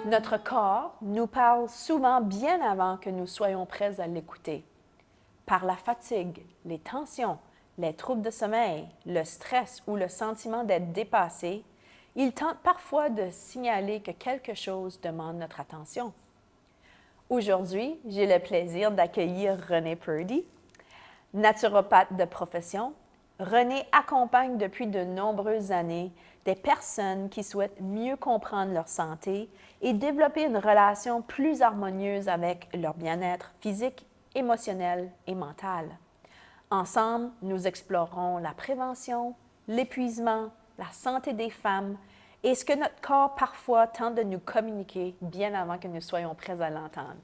Notre corps nous parle souvent bien avant que nous soyons prêts à l'écouter. Par la fatigue, les tensions, les troubles de sommeil, le stress ou le sentiment d'être dépassé, il tente parfois de signaler que quelque chose demande notre attention. Aujourd'hui, j'ai le plaisir d'accueillir Renée Purdy, naturopathe de profession. Renée accompagne depuis de nombreuses années des personnes qui souhaitent mieux comprendre leur santé et développer une relation plus harmonieuse avec leur bien-être physique, émotionnel et mental. Ensemble, nous explorerons la prévention, l'épuisement, la santé des femmes et ce que notre corps parfois tente de nous communiquer bien avant que nous soyons prêts à l'entendre.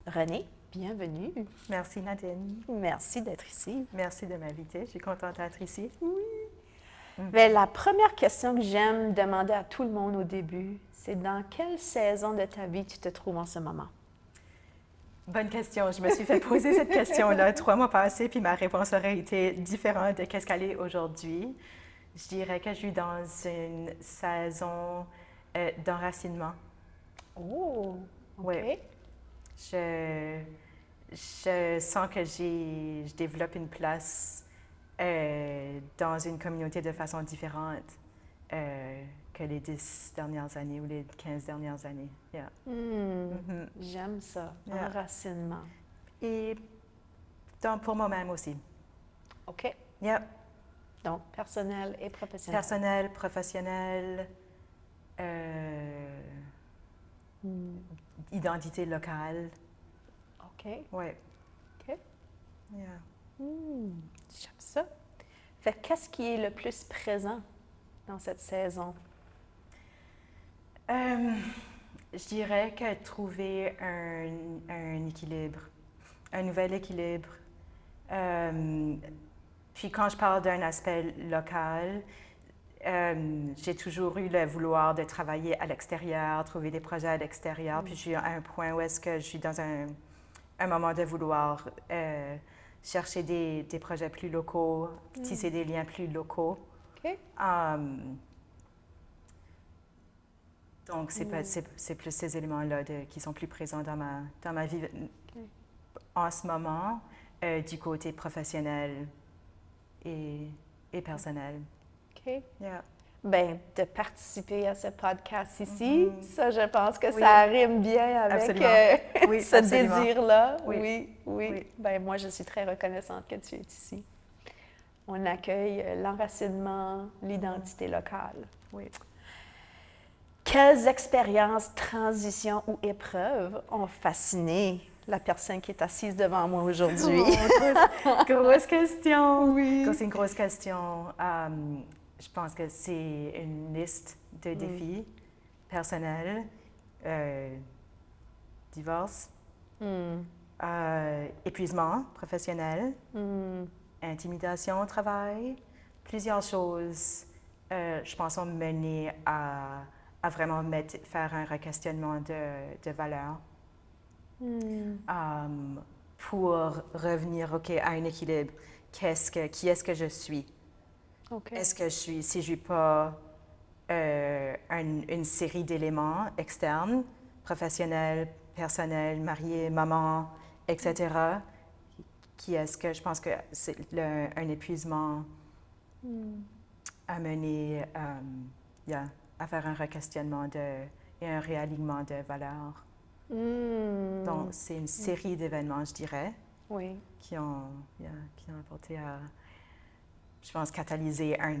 Renée, bienvenue. Merci Nadine. Merci d'être ici. Merci de m'inviter. Je suis contente d'être ici. Bien, la première question que j'aime demander à tout le monde au début, c'est dans quelle saison de ta vie tu te trouves en ce moment? Bonne question. Je me suis fait poser cette question-là 3 mois passés, puis ma réponse aurait été différente de ce qu'elle est aujourd'hui. Je dirais que je suis dans une saison d'enracinement. Oh, OK. Oui. Je sens que je développe une place dans une communauté de façon différente que les 10 dernières années ou les 15 dernières années. Yeah. J'aime ça, Yeah. enracinement. Et pour moi-même aussi. OK. Yeah. Donc, personnel et professionnel. Personnel, professionnel, identité locale. OK. Oui. OK. Yeah. J'aime ça. Fait que qu'est-ce qui est le plus présent dans cette saison? Je dirais que trouver un équilibre, un nouvel équilibre. Puis quand je parle d'un aspect local, j'ai toujours eu le vouloir de travailler à l'extérieur, trouver des projets à l'extérieur. Puis je suis à un point où est-ce que je suis dans un moment de vouloir chercher des projets plus locaux, tisser des liens plus locaux. OK. Donc, c'est plus ces éléments-là qui sont plus présents dans ma vie en ce moment, du côté professionnel et personnel. OK. Yeah. Bien, de participer à ce podcast ici, ça, je pense que Oui. ça rime bien avec Absolument. Oui, ce absolument. désir-là. Oui. Oui. Bien, moi, je suis très reconnaissante que tu es ici. On accueille l'enracinement, l'identité locale. Oui. Quelles expériences, transitions ou épreuves ont fasciné la personne qui est assise devant moi aujourd'hui? Grosse question. Oui. C'est une grosse question. Je pense que c'est une liste de défis personnels, divorce, épuisement professionnel, intimidation au travail, plusieurs choses, je pense, ont mené à vraiment faire un re-questionnement de valeurs pour revenir à un équilibre. Qui est-ce que je suis? OK. Est-ce que si je ne suis pas une série d'éléments externes, professionnels, personnels, mariés, maman, etc., qui est-ce que je pense que c'est un épuisement a mené à faire un re-questionnement et un réalignement de valeurs. Donc, c'est une série d'événements, je dirais, Oui. qui ont apporté à, je pense, catalyser un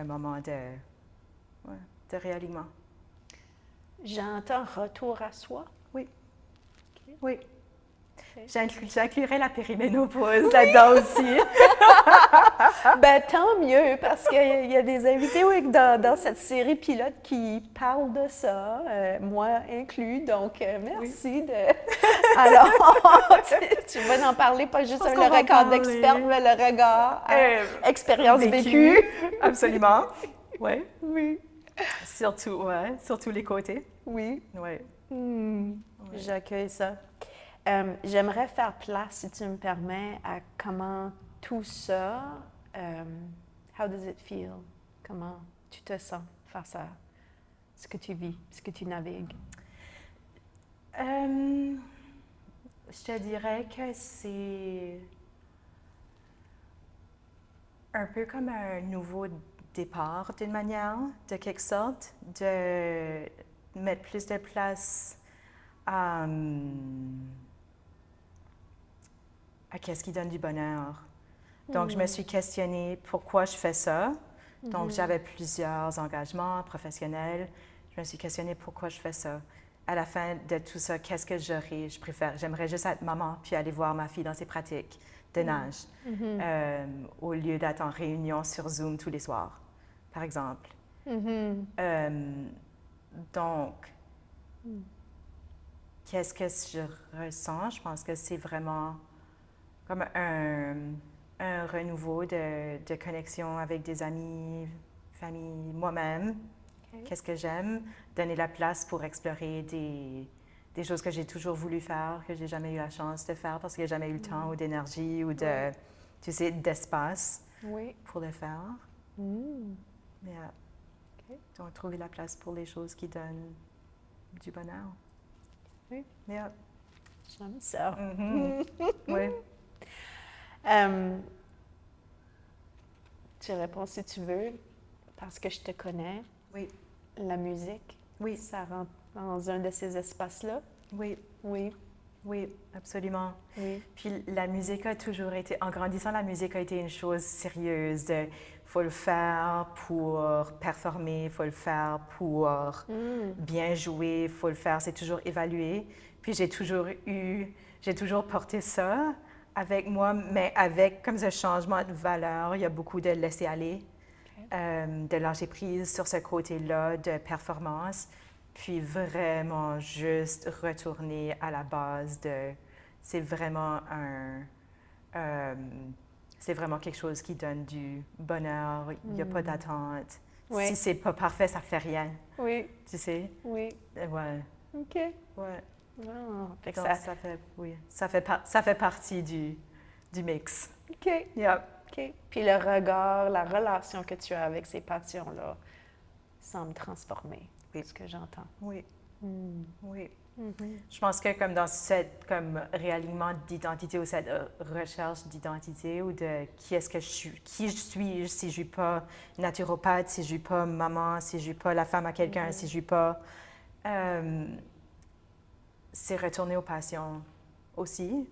moment de réalignement. J'entends retour à soi. Oui. OK. Oui. OK. J'inclurais la périménopause là-dedans aussi. Ben, tant mieux, parce qu'il y a des invités dans cette série pilote qui parlent de ça, moi inclus, donc merci de... Alors, tu vas en parler, pas juste le regard d'experte, mais le regard expérience vécue. Absolument. Oui. Oui. Surtout les côtés. Oui. Oui. J'accueille ça. J'aimerais faire place, si tu me permets, à comment tout ça, how does it feel? Comment tu te sens face ce que tu vis, ce que tu navigues? Je te dirais que c'est un peu comme un nouveau départ d'une manière, de quelque sorte, de mettre plus de place à qu'est-ce qui donne du bonheur. Donc, je me suis questionnée pourquoi je fais ça. Donc, j'avais plusieurs engagements professionnels. Je me suis questionnée pourquoi je fais ça. À la fin de tout ça, qu'est-ce que j'aurais? J'aimerais juste être maman puis aller voir ma fille dans ses pratiques de nage, au lieu d'être en réunion sur Zoom tous les soirs, par exemple. Donc, qu'est-ce que je ressens? Je pense que c'est vraiment comme un renouveau de connexion avec des amis, famille, moi-même. OK. Qu'est-ce que j'aime? Donner la place pour explorer des choses que j'ai toujours voulu faire, que j'ai jamais eu la chance de faire parce que j'ai jamais eu le temps ou d'énergie ou de, tu sais, d'espace Oui. pour le faire. Yeah. OK. Donc, trouver la place pour les choses qui donnent du bonheur. Oui. Yeah. J'aime ça. Oui. Tu réponds si tu veux, parce que je te connais. Oui. La musique, Oui. ça rentre dans un de ces espaces-là. Oui. Oui. Oui, absolument. Oui. Puis la musique a toujours été, en grandissant, la musique a été une chose sérieuse. Il faut le faire pour performer, il faut le faire pour bien jouer, il faut le faire, c'est toujours évalué. Puis j'ai toujours porté ça avec moi, mais avec comme ce changement de valeur, il y a beaucoup de laisser aller, de lâcher prise sur ce côté-là de performance. Puis vraiment juste retourner à la base de... C'est vraiment c'est vraiment quelque chose qui donne du bonheur. Il n'y a pas d'attente. Oui. Si c'est pas parfait, ça fait rien. Oui. Tu sais? Oui. Ouais. OK. Ouais. Ah, fait que Donc, ça fait partie du mix. OK. Yep. OK. Puis le regard, la relation que tu as avec ces passions-là semble transformer, Oui. ce que j'entends. Oui. Oui. Je pense que comme dans cette comme réalignement d'identité ou cette recherche d'identité ou de qui est-ce que je suis, qui je suis si je suis pas naturopathe, si je suis pas maman, si je suis pas la femme à quelqu'un, si je suis pas, c'est retourner aux passions aussi,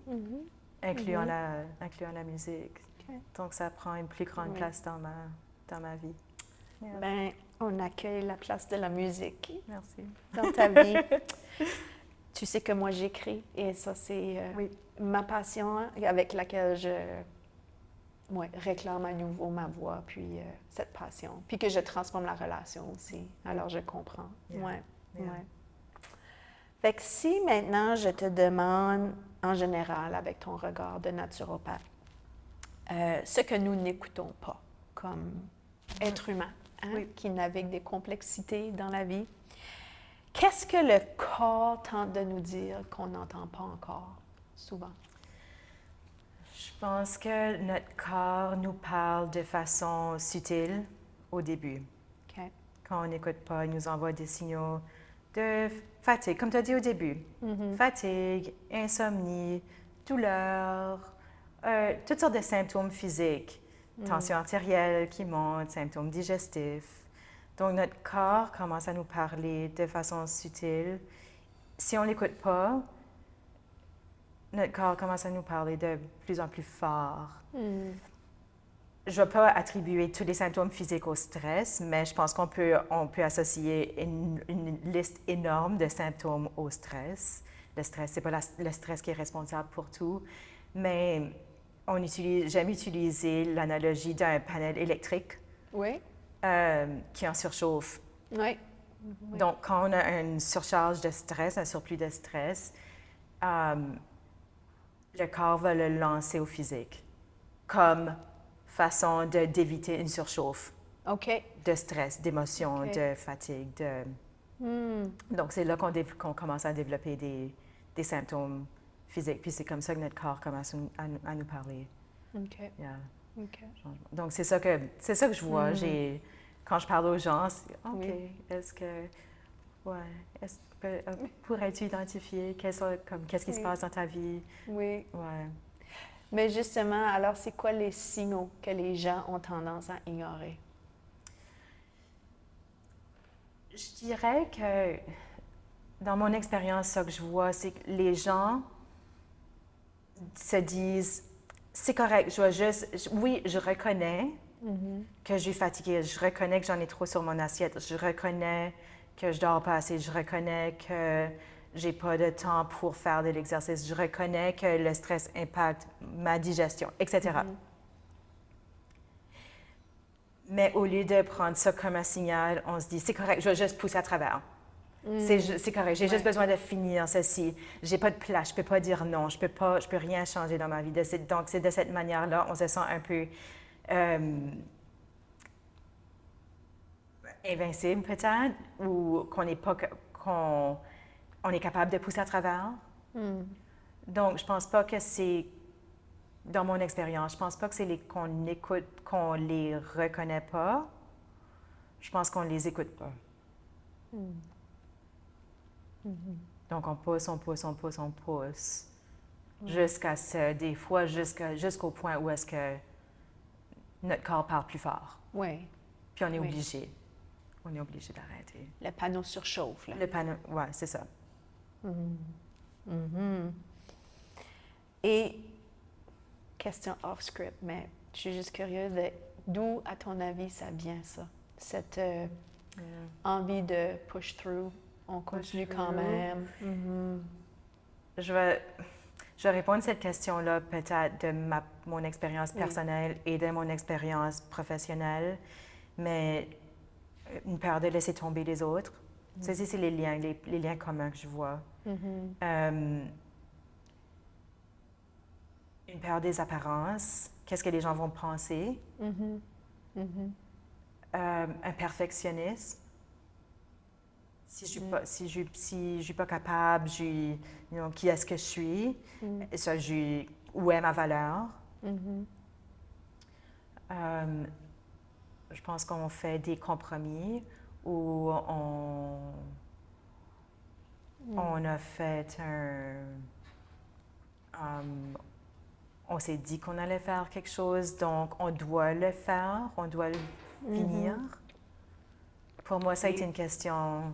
incluant la musique. OK. Donc ça prend une plus grande Oui. place dans ma vie. Yeah. Ben, on accueille la place de la musique Merci. dans ta vie. Tu sais que moi, j'écris et ça, c'est Oui. ma passion avec laquelle je réclame à nouveau ma voix, puis cette passion. Puis que je transforme la relation aussi. Alors, je comprends. Yeah. Ouais. Yeah. Ouais. Fait que si maintenant, je te demande, en général, avec ton regard de naturopathe, ce que nous n'écoutons pas comme être humain, hein, Oui. qui navigue des complexités dans la vie, qu'est-ce que le corps tente de nous dire qu'on n'entend pas encore souvent? Je pense que notre corps nous parle de façon subtile au début. OK. Quand on n'écoute pas, il nous envoie des signaux de fatigue, comme tu as dit au début. Fatigue, insomnie, douleur, toutes sortes de symptômes physiques. Tension artérielle qui monte, symptômes digestifs. Donc, notre corps commence à nous parler de façon subtile. Si on ne l'écoute pas, notre corps commence à nous parler de plus en plus fort. Je ne vais pas attribuer tous les symptômes physiques au stress, mais je pense qu'on peut associer une liste énorme de symptômes au stress. Le stress, ce n'est pas le stress qui est responsable pour tout, mais j'aime utiliser l'analogie d'un panel électrique Oui. qui en surchauffe. Oui. Donc, quand on a une surcharge de stress, un surplus de stress, le corps va le lancer au physique comme façon d'éviter une surchauffe OK. de stress, d'émotion, OK. de fatigue. Donc, c'est là qu'on commence à développer des symptômes physiques. Puis c'est comme ça que notre corps commence à nous parler. OK. Yeah. OK. Donc, c'est ça que je vois. Quand je parle aux gens, c'est OK, Oui. est-ce que Ouais. Pourrais-tu identifier qu'est-ce qui se passe dans ta vie? Oui. Ouais. Mais justement, alors c'est quoi les signaux que les gens ont tendance à ignorer? Je dirais que dans mon expérience, ce que je vois, c'est que les gens se disent, c'est correct, oui, je reconnais que je suis fatiguée, je reconnais que j'en ai trop sur mon assiette, je reconnais que je dors pas assez, je reconnais que j'ai pas de temps pour faire de l'exercice, je reconnais que le stress impacte ma digestion, etc. Mais au lieu de prendre ça comme un signal, on se dit, c'est correct, je vais juste pousser à travers. C'est correct, j'ai juste besoin de finir ceci. J'ai pas de place, je peux pas dire non, je peux rien changer dans ma vie. Donc, c'est de cette manière-là, on se sent un peu invincible peut-être, ou qu'on n'est pas, qu'on on est capable de pousser à travers. Donc, je pense pas que c'est, dans mon expérience, je pense pas que c'est qu'on écoute, qu'on les reconnaît pas. Je pense qu'on les écoute pas. Donc, on pousse, on pousse, on pousse, on pousse. Jusqu'à des fois, jusqu'au point où est-ce que notre corps parle plus fort. Oui. Puis on est obligé. On est obligé d'arrêter. Le panneau surchauffe, là. Le panneau, ouais, c'est ça. Et, question off-script, mais je suis juste curieuse de d'où, à ton avis, ça vient, ça? Cette envie de push-through, on continue quand même. Je vais répondre à cette question-là peut-être de mon expérience personnelle et de mon expérience professionnelle, mais une peur de laisser tomber les autres. Ça, c'est les liens communs que je vois. Une peur des apparences, qu'est-ce que les gens vont penser. Un perfectionnisme. Si je suis pas capable, qui est-ce que je suis? Ça, où est ma valeur? Je pense qu'on fait des compromis où on a fait on s'est dit qu'on allait faire quelque chose, donc on doit le faire, on doit le finir. Pour moi, ça a été une question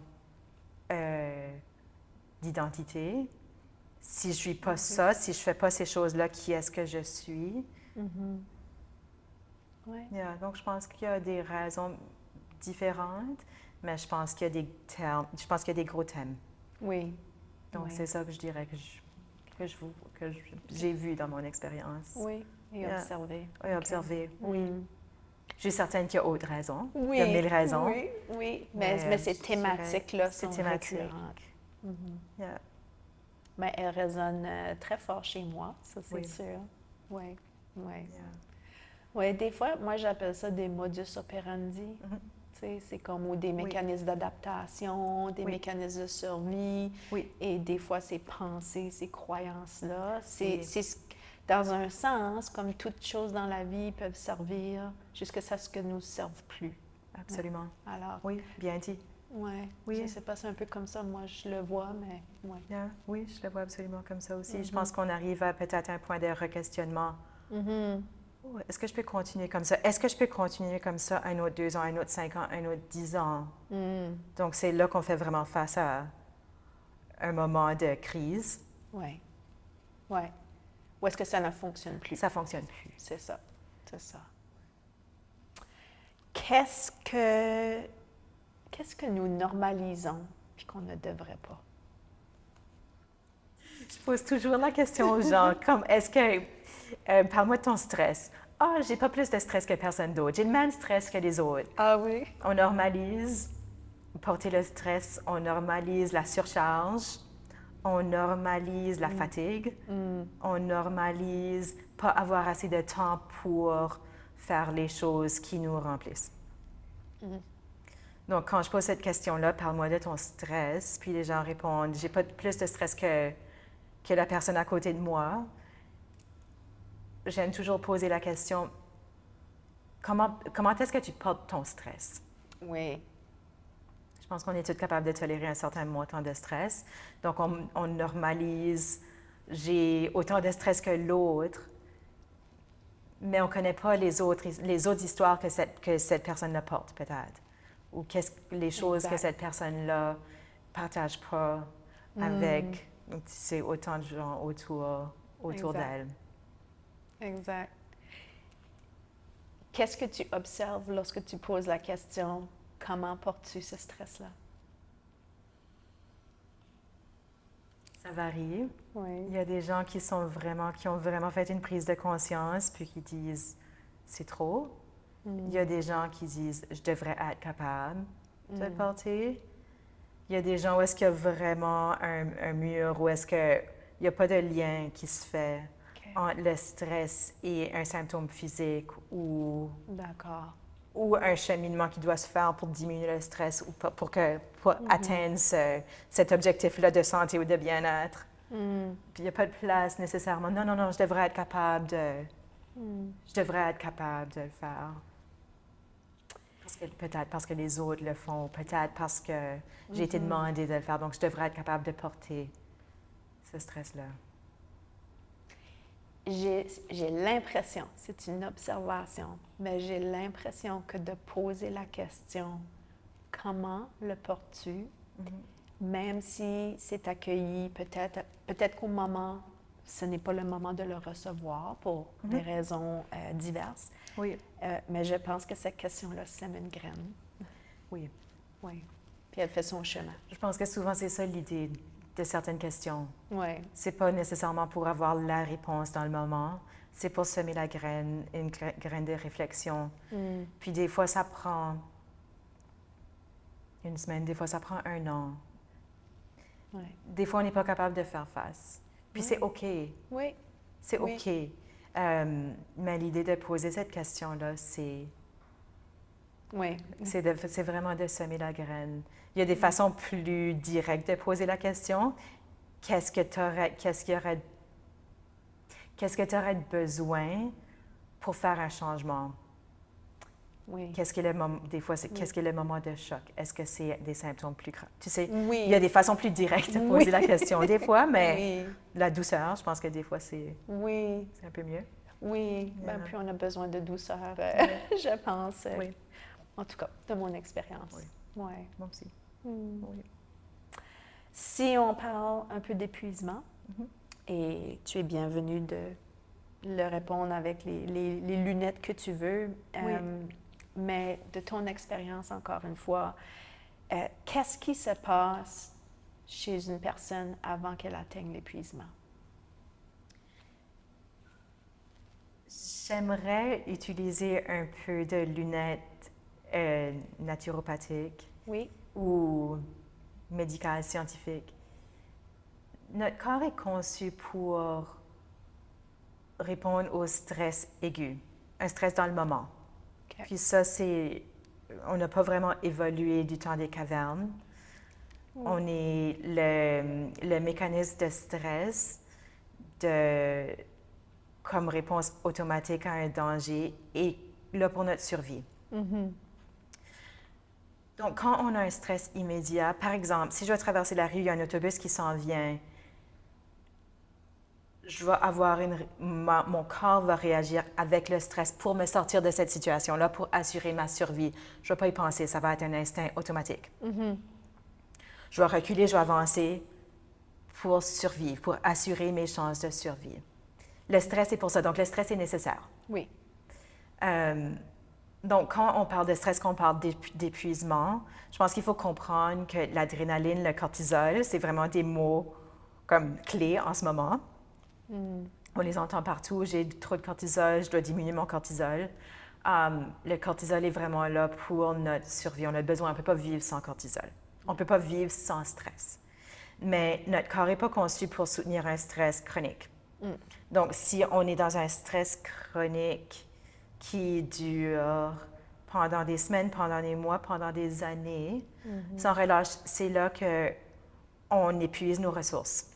d'identité. Si je suis pas ça, si je fais pas ces choses-là, qui est-ce que je suis? Yeah, donc, je pense qu'il y a des raisons différentes, mais je pense qu'il y a des termes, je pense qu'il y a des gros thèmes. Oui. Donc, c'est ça que je dirais que j'ai vu dans mon expérience. Oui, et observer. Oui, observer, oui. Je suis certaine qu'il y a autres raisons. Oui. Il y a 1000 raisons. Oui, oui. Mais ces thématiques-là sont récurrentes. Yeah. Mais elles résonnent très fort chez moi, ça c'est sûr. Oui, oui. Yeah. Oui, des fois, moi j'appelle ça des modus operandi. C'est comme ou des mécanismes d'adaptation, des mécanismes de survie. Oui. Et des fois, ces pensées, ces croyances-là, c'est dans un sens, comme toutes choses dans la vie peuvent servir jusqu'à ce que nous ne servent plus. Absolument. Alors, oui, bien dit. Oui, je ne sais pas, c'est un peu comme ça, moi je le vois, mais oui. Yeah, oui, je le vois absolument comme ça aussi. Je pense qu'on arrive à peut-être un point de re-questionnement. Est-ce que je peux continuer comme ça? Est-ce que je peux continuer comme ça un autre 2 ans, un autre 5 ans, un autre 10 ans? Donc, c'est là qu'on fait vraiment face à un moment de crise. Oui. Oui. Ou est-ce que ça ne fonctionne plus? Ça ne fonctionne plus. C'est ça. C'est ça. Qu'est-ce que nous normalisons puis qu'on ne devrait pas? Je pose toujours la question aux gens, comme est-ce que, parle-moi de ton stress. Ah, j'ai pas plus de stress que personne d'autre. J'ai le même stress que les autres. Ah oui? On normalise porter le stress, on normalise la surcharge, on normalise la fatigue, on normalise pas avoir assez de temps pour faire les choses qui nous remplissent. Donc, quand je pose cette question-là, parle-moi de ton stress, puis les gens répondent, j'ai pas plus de stress que la personne à côté de moi. J'aime toujours poser la question, comment est-ce que tu portes ton stress? Oui. Je Je pense qu'on est tous capables de tolérer un certain montant de stress. Donc, on normalise, j'ai autant de stress que l'autre, mais on ne connaît pas les autres histoires que cette personne-là porte, peut-être. Ou les choses que cette personne-là ne partage pas avec. Donc, c'est autant de gens autour d'elle. Exact. Qu'est-ce que tu observes lorsque tu poses la question « Comment portes-tu ce stress-là? » Ça varie. Oui. Il y a des gens qui ont vraiment fait une prise de conscience puis qui disent « c'est trop ». Il y a des gens qui disent « je devrais être capable de le porter ». Il y a des gens où est-ce qu'il y a vraiment un mur, où est-ce qu'il n'y a pas de lien qui se fait entre le stress et un symptôme physique ou un cheminement qui doit se faire pour diminuer le stress ou pour atteindre cet objectif-là de santé ou de bien-être. Puis il n'y a pas de place nécessairement. Non, je devrais être capable de le faire. Peut-être parce que les autres le font, peut-être parce que j'ai été demandée de le faire, donc je devrais être capable de porter ce stress-là. J'ai l'impression, c'est une observation, mais j'ai l'impression que de poser la question « Comment le portes-tu? » Même si c'est accueilli, peut-être qu'au moment, ce n'est pas le moment de le recevoir pour des raisons diverses. Oui. Mais je pense que cette question-là sème une graine. Oui. Oui. Puis elle fait son chemin. Je pense que souvent, c'est ça l'idée de certaines questions. Oui. C'est pas nécessairement pour avoir la réponse dans le moment, c'est pour semer la graine, une graine de réflexion. Puis des fois, ça prend une semaine, des fois, ça prend un an. Oui. Des fois, on n'est pas capable de faire face. Puis c'est OK. Oui. C'est OK. Mais l'idée de poser cette question-là, c'est vraiment de semer la graine. Il y a des façons plus directes de poser la question. Qu'est-ce que tu aurais besoin pour faire un changement? Oui. Qu'est-ce qui est le moment de choc? Est-ce que c'est des symptômes plus graves? Tu sais, Oui. il y a des façons plus directes de poser la question des fois, mais la douceur, je pense que des fois, c'est un peu mieux. Oui, puis on a besoin de douceur, je pense. Oui. En tout cas, de mon expérience. Oui. Ouais. Moi aussi. Oui. Si on parle un peu d'épuisement, et tu es bienvenue de le répondre avec les lunettes que tu veux, mais de ton expérience, encore une fois, qu'est-ce qui se passe chez une personne avant qu'elle atteigne l'épuisement? J'aimerais utiliser un peu de lunettes naturopathiques ou médicales scientifiques. Notre corps est conçu pour répondre au stress aigu, un stress dans le moment. Puis ça, on n'a pas vraiment évolué du temps des cavernes. On est le mécanisme de stress comme réponse automatique à un danger est là pour notre survie. Donc, quand on a un stress immédiat, par exemple, si je dois traverser la rue, il y a un autobus qui s'en vient, mon corps va réagir avec le stress pour me sortir de cette situation-là, pour assurer ma survie. Je ne vais pas y penser, ça va être un instinct automatique. Je vais reculer, je vais avancer pour survivre, pour assurer mes chances de survie. Le stress est pour ça, donc le stress est nécessaire. Oui. Donc, quand on parle de stress, quand on parle d'épuisement, je pense qu'il faut comprendre que l'adrénaline, le cortisol, c'est vraiment des mots comme clés en ce moment. On les entend partout. J'ai trop de cortisol, je dois diminuer mon cortisol. Le cortisol est vraiment là pour notre survie. On a besoin, on ne peut pas vivre sans cortisol. On ne peut pas vivre sans stress. Mais notre corps n'est pas conçu pour soutenir un stress chronique. Donc, si on est dans un stress chronique qui dure pendant des semaines, pendant des mois, pendant des années, sans relâche, c'est là qu'on épuise nos ressources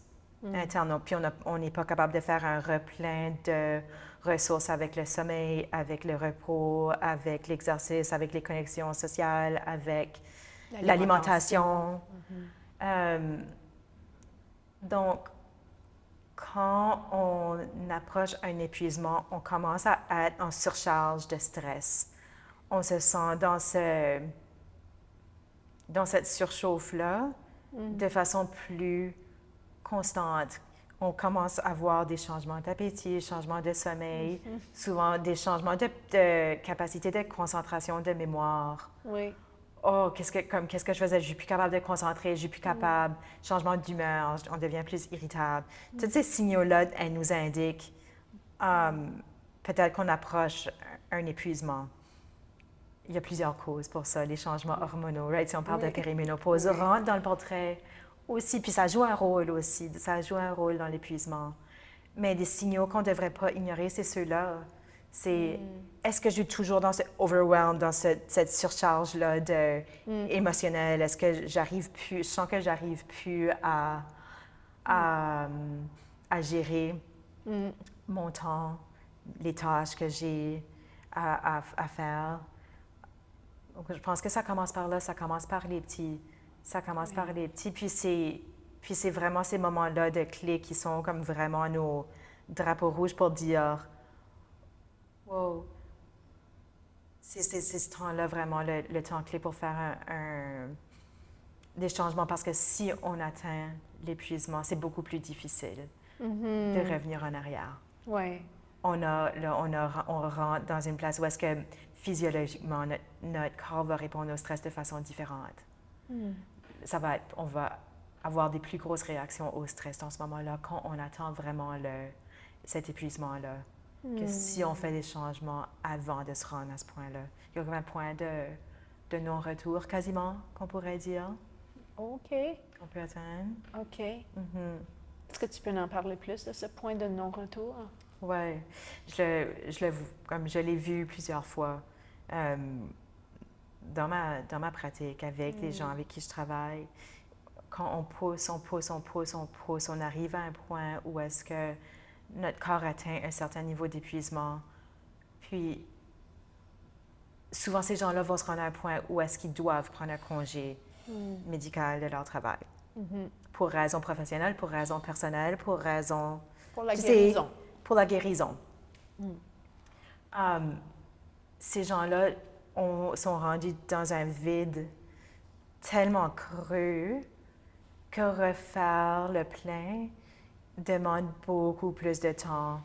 internes. Puis on n'est pas capable de faire un replein de ressources avec le sommeil, avec le repos, avec l'exercice, avec les connexions sociales, avec l'alimentation. Donc, quand on approche un épuisement, on commence à être en surcharge de stress. On se sent dans cette surchauffe-là de façon plus constante. On commence à avoir des changements d'appétit, changements de sommeil, souvent des changements de capacité de concentration, de mémoire. Oui. Oh, qu'est-ce que je faisais? Je suis plus capable de me concentrer, je suis plus capable. Changement d'humeur, on devient plus irritable. Tous ces signaux-là, elles nous indiquent peut-être qu'on approche un épuisement. Il y a plusieurs causes pour ça, les changements hormonaux, right? Si on parle de périménopause, rentre dans le portrait aussi, puis ça joue un rôle aussi, ça joue un rôle dans l'épuisement. Mais des signaux qu'on ne devrait pas ignorer, c'est ceux-là. C'est, est-ce que je suis toujours dans ce overwhelm, dans cette surcharge-là émotionnelle? Est-ce que j'arrive plus, je sens que j'arrive plus à gérer mon temps, les tâches que j'ai à faire? Donc, je pense que ça commence par là, ça commence par les petits. Ça commence par les petits, puis c'est vraiment ces moments-là de clés qui sont comme vraiment nos drapeaux rouges pour dire wow, c'est ce temps-là vraiment le temps clé pour faire des changements, parce que si on atteint l'épuisement, c'est beaucoup plus difficile de revenir en arrière. Oui. On rentre dans une place où est-ce que physiologiquement, notre corps va répondre au stress de façon différente. On va avoir des plus grosses réactions au stress dans ce moment-là quand on attend vraiment cet épuisement-là. Que si on fait des changements avant de se rendre à ce point-là. Il y a comme un point de non-retour quasiment, qu'on pourrait dire. OK. Qu'on peut atteindre. OK. Est-ce que tu peux en parler plus de ce point de non-retour? Oui. Comme je l'ai vu plusieurs fois dans ma pratique avec les gens avec qui je travaille. Quand on pousse, on arrive à un point où est-ce que notre corps atteint un certain niveau d'épuisement. Puis, souvent, ces gens-là vont se rendre à un point où est-ce qu'ils doivent prendre un congé médical de leur travail. Pour raison professionnelle, pour raison personnelle, pour raison... Pour la guérison. Pour la guérison. Ces gens-là sont rendus dans un vide tellement creux que refaire le plein demande beaucoup plus de temps,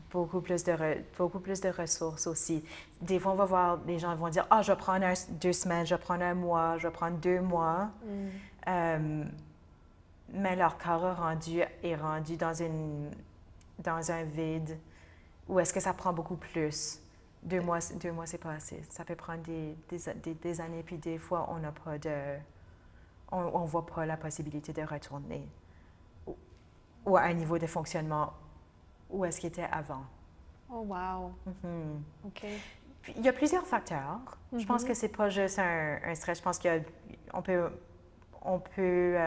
beaucoup plus de ressources aussi. Des fois, on va voir, les gens vont dire « Ah, je vais prendre 2 semaines, je vais prendre 1 mois, je vais prendre 2 mois. Mais leur corps est rendu dans un vide où est-ce que ça prend beaucoup plus. 2 mois, c'est pas assez. Ça peut prendre des années, puis des fois, on n'a pas on voit pas la possibilité de retourner ou à un niveau de fonctionnement où est-ce qu'il était avant. Oh, wow. OK. Puis, il y a plusieurs facteurs. Je pense que c'est pas juste un stress. Je pense qu'on peut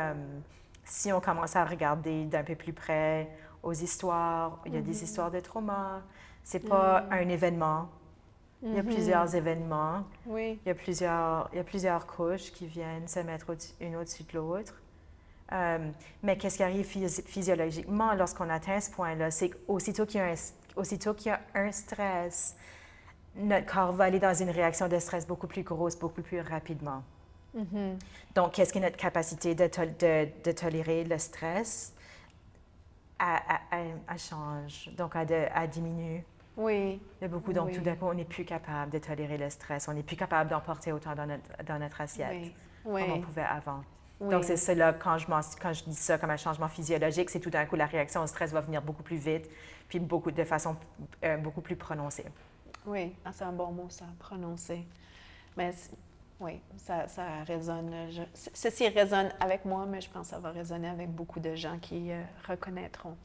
si on commence à regarder d'un peu plus près aux histoires, il y a des histoires de trauma. C'est pas un événement. Il y a plusieurs événements. Oui. Il y a plusieurs couches qui viennent se mettre une au-dessus de l'autre. Mais qu'est-ce qui arrive physiologiquement lorsqu'on atteint ce point-là? C'est qu'aussitôt qu'il y a un stress, notre corps va aller dans une réaction de stress beaucoup plus grosse, beaucoup plus rapidement. Donc, qu'est-ce qui est notre capacité de tolérer le stress? Elle change, donc elle diminue. Oui. Il y a beaucoup, donc tout d'un coup, on n'est plus capable de tolérer le stress, on n'est plus capable d'emporter autant dans notre assiette comme on pouvait avant. Oui. Donc, c'est cela, quand je dis ça comme un changement physiologique, c'est tout d'un coup, la réaction au stress va venir beaucoup plus vite, puis de façon beaucoup plus prononcée. Oui, c'est un bon mot, ça, prononcer. Mais oui, ça résonne. Ceci résonne avec moi, mais je pense que ça va résonner avec beaucoup de gens qui reconnaîtront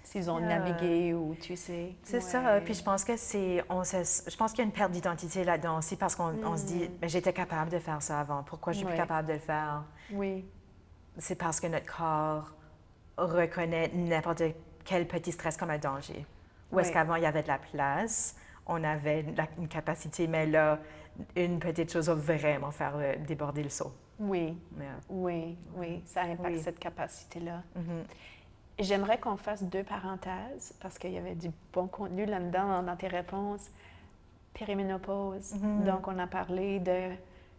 s'ils ont navigué ou tu sais. C'est ça. Puis je pense que je pense qu'il y a une perte d'identité là-dedans aussi parce qu'on se dit, mais j'étais capable de faire ça avant. Pourquoi je suis plus capable de le faire? Oui. C'est parce que notre corps reconnaît n'importe quel petit stress comme un danger. Ou est-ce qu'avant, il y avait de la place? on avait une capacité, mais là, une petite chose va vraiment faire déborder le seau. Oui, Yeah. oui, ça impacte Oui. cette capacité-là. Mhm. J'aimerais qu'on fasse 2 parenthèses parce qu'il y avait du bon contenu là-dedans dans tes réponses. Périménopause. Donc, on a parlé de,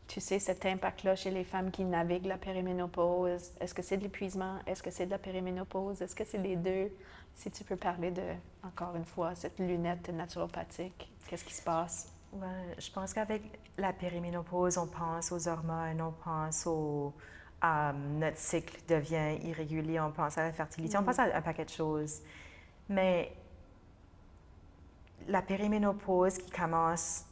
tu sais, cet impact-là chez les femmes qui naviguent la périménopause. Est-ce que c'est de l'épuisement? Est-ce que c'est de la périménopause? Est-ce que c'est les deux? Si tu peux parler de, encore une fois, cette lunette naturopathique, qu'est-ce qui se passe? Ouais, je pense qu'avec la périménopause, on pense aux hormones, on pense notre cycle devient irrégulier, on pense à la fertilité, on pense à un paquet de choses. Mais la périménopause qui commence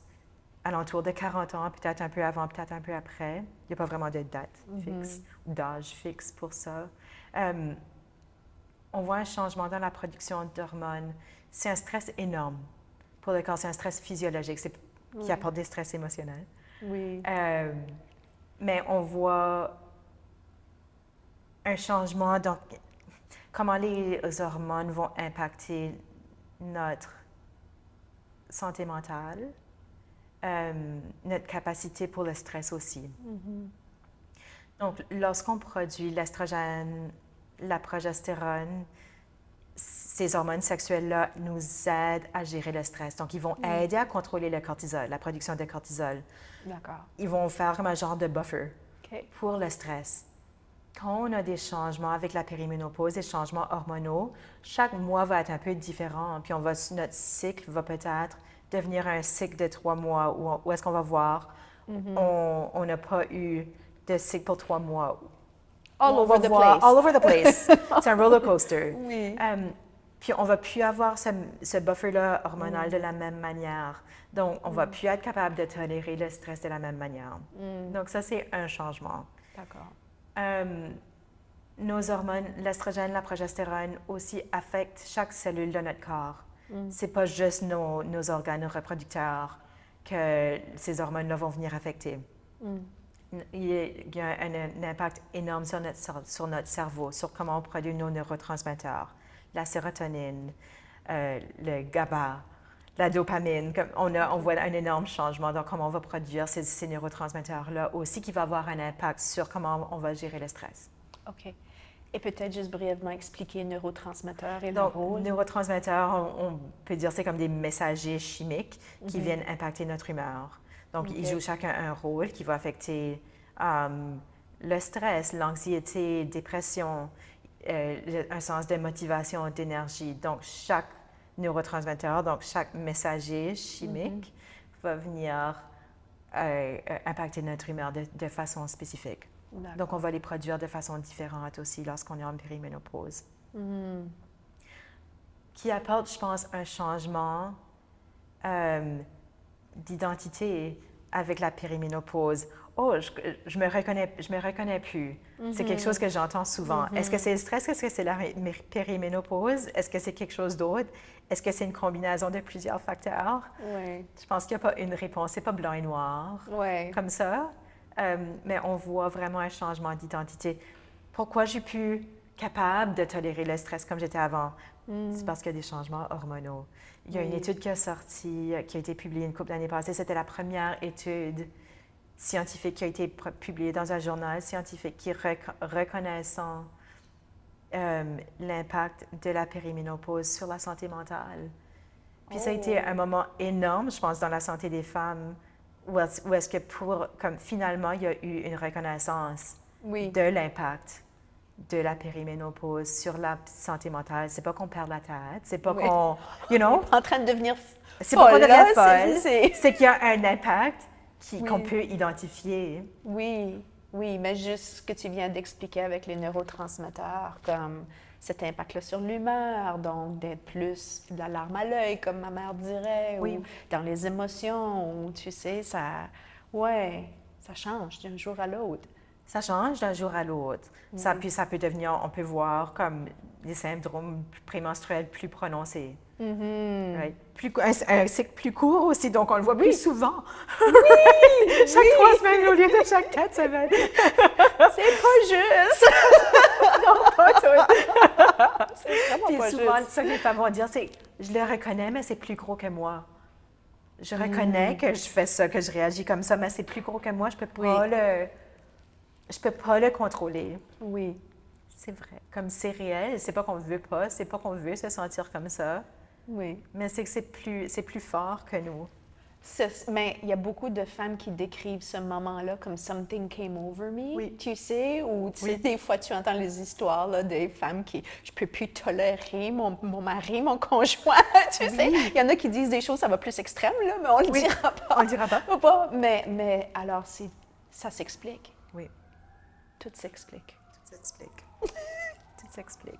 alentour de 40 ans, peut-être un peu avant, peut-être un peu après, il n'y a pas vraiment de date fixe ou d'âge fixe pour ça. On voit un changement dans la production d'hormones. C'est un stress énorme pour le corps, c'est un stress physiologique qui apporte des stress émotionnels. Oui. Mais on voit un changement dans comment les hormones vont impacter notre santé mentale, notre capacité pour le stress aussi. Donc, lorsqu'on produit l'estrogène, la progestérone, ces hormones sexuelles-là nous aident à gérer le stress. Donc, ils vont aider à contrôler le cortisol, la production de cortisol. D'accord. Ils vont faire comme un genre de buffer OK. pour le stress. Quand on a des changements avec la périménopause, des changements hormonaux, chaque mois va être un peu différent. Puis notre cycle va peut-être devenir un cycle de 3 mois où est-ce qu'on va voir, on n'a pas eu de cycle pour 3 mois. All On over va the voir place. all over the place. C'est un roller coaster. Oui. Puis on va plus avoir ce buffer-là hormonal de la même manière. Donc, on va plus être capable de tolérer le stress de la même manière. Donc, ça, c'est un changement. D'accord. Nos hormones, l'estrogène, la progestérone aussi affectent chaque cellule de notre corps. C'est pas juste nos organes reproducteurs que ces hormones-là vont venir affecter. Il y a un impact énorme sur notre cerveau, sur comment on produit nos neurotransmetteurs, la sérotonine, le GABA, la dopamine. On voit un énorme changement dans comment on va produire ces neurotransmetteurs-là aussi, qui va avoir un impact sur comment on va gérer le stress. OK. Et peut-être juste brièvement expliquer neurotransmetteurs et leur Donc, rôle. neurotransmetteurs, on peut dire c'est comme des messagers chimiques qui viennent impacter notre humeur. Donc, ils jouent chacun un rôle qui va affecter le stress, l'anxiété, dépression, un sens de motivation, d'énergie. Donc, chaque neurotransmetteur, donc chaque messager chimique va venir impacter notre humeur de façon spécifique. Donc, on va les produire de façon différente aussi lorsqu'on est en périménopause. Qui apporte, je pense, un changement d'identité avec la périménopause. Oh, je me reconnais plus. C'est quelque chose que j'entends souvent. Est-ce que c'est le stress? Est-ce que c'est la périménopause? Est-ce que c'est quelque chose d'autre? Est-ce que c'est une combinaison de plusieurs facteurs? Oui. Je pense qu'il n'y a pas une réponse. C'est pas blanc et noir comme ça. Mais on voit vraiment un changement d'identité. Pourquoi je suis plus capable de tolérer le stress comme j'étais avant? C'est parce qu'il y a des changements hormonaux. Il y a une étude qui a sorti, qui a été publiée une couple d'années passées. C'était la première étude scientifique qui a été publiée dans un journal scientifique qui reconnaissant l'impact de la périménopause sur la santé mentale. Puis ça a été un moment énorme, je pense, dans la santé des femmes, où est-ce que finalement, il y a eu une reconnaissance de l'impact de la périménopause sur la santé mentale. C'est pas qu'on perd la tête, c'est pas qu'on, En train de devenir c'est pas qu'on devient folle, c'est qu'il y a un impact qu'on peut identifier. Oui, mais juste ce que tu viens d'expliquer avec les neurotransmetteurs, comme cet impact-là sur l'humeur, donc d'être plus de la larme à l'œil, comme ma mère dirait, ou dans les émotions, ou tu sais, ça change d'un jour à l'autre. Ça change d'un jour à l'autre. Puis ça peut devenir, on peut voir comme des syndromes prémenstruels plus prononcés. Un cycle plus court aussi, donc on le voit plus souvent. Chaque 3 semaines au lieu de chaque 4 semaines. C'est pas juste! Non, pas tout. C'est vraiment Puis pas souvent, juste. ça que les femmes vont dire, c'est « je le reconnais, mais c'est plus gros que moi ». Je reconnais que je fais ça, que je réagis comme ça, mais c'est plus gros que moi. Je peux pas le contrôler. Oui. C'est vrai. Comme c'est réel, c'est pas qu'on veut pas, c'est pas qu'on veut se sentir comme ça, Oui. mais c'est que c'est plus fort que nous. Mais il y a beaucoup de femmes qui décrivent ce moment-là comme something came over me, Oui. tu sais, ou tu sais, Oui. des fois tu entends les histoires là, des femmes qui, je peux plus tolérer mon mari, mon conjoint, tu sais. Il y en a qui disent des choses, ça va plus extrême, là, mais on le dira pas. On le dira pas. Pas. Mais alors, ça s'explique. Oui. Tout s'explique. Tout s'explique. Tout s'explique.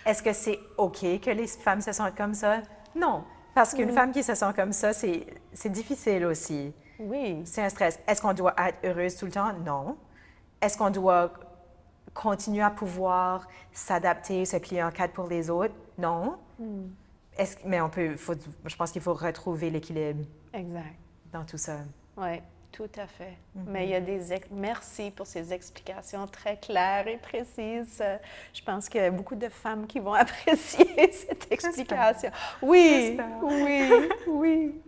Est-ce que c'est OK que les femmes se sentent comme ça? Non. Parce qu'une femme qui se sent comme ça, c'est difficile aussi. Oui. C'est un stress. Est-ce qu'on doit être heureuse tout le temps? Non. Est-ce qu'on doit continuer à pouvoir s'adapter, se plier en quatre pour les autres? Non. Mais je pense qu'il faut retrouver l'équilibre Exact. dans tout ça. Oui, tout à fait. Mais il y a merci pour ces explications très claires et précises. Je pense qu'il y a beaucoup de femmes qui vont apprécier cette explication. Oui, oui, oui.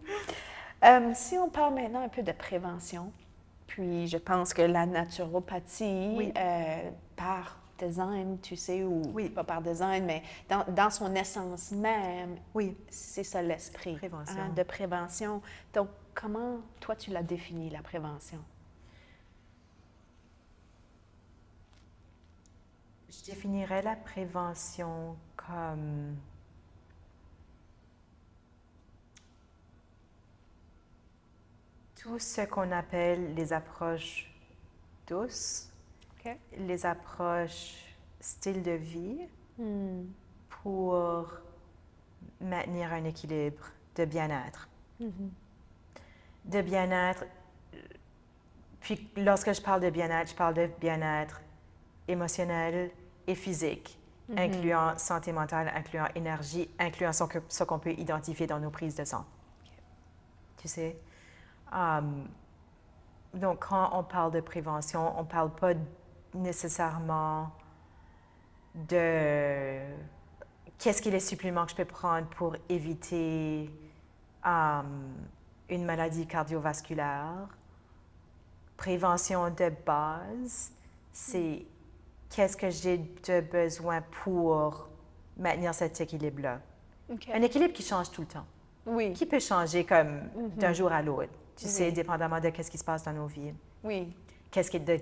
Si on parle maintenant un peu de prévention, puis je pense que la naturopathie, par design, tu sais, ou pas par design, mais dans son essence même, c'est ça l'esprit de prévention. Donc, comment, toi, tu l'as défini, la prévention? Je définirais la prévention comme tout ce qu'on appelle les approches douces, les approches style de vie pour maintenir un équilibre de bien-être. De bien-être, puis lorsque je parle de bien-être émotionnel et physique, incluant santé mentale, incluant énergie, incluant ce qu'on peut identifier dans nos prises de sang. Tu sais? Donc, quand on parle de prévention, on ne parle pas nécessairement de qu'est-ce qu'il est suppléments que je peux prendre pour éviter une maladie cardiovasculaire. Prévention de base, c'est qu'est-ce que j'ai de besoin pour maintenir cet équilibre-là. Un équilibre qui change tout le temps. Oui. Qui peut changer comme d'un jour à l'autre, tu sais, dépendamment de ce qui se passe dans nos vies. Oui.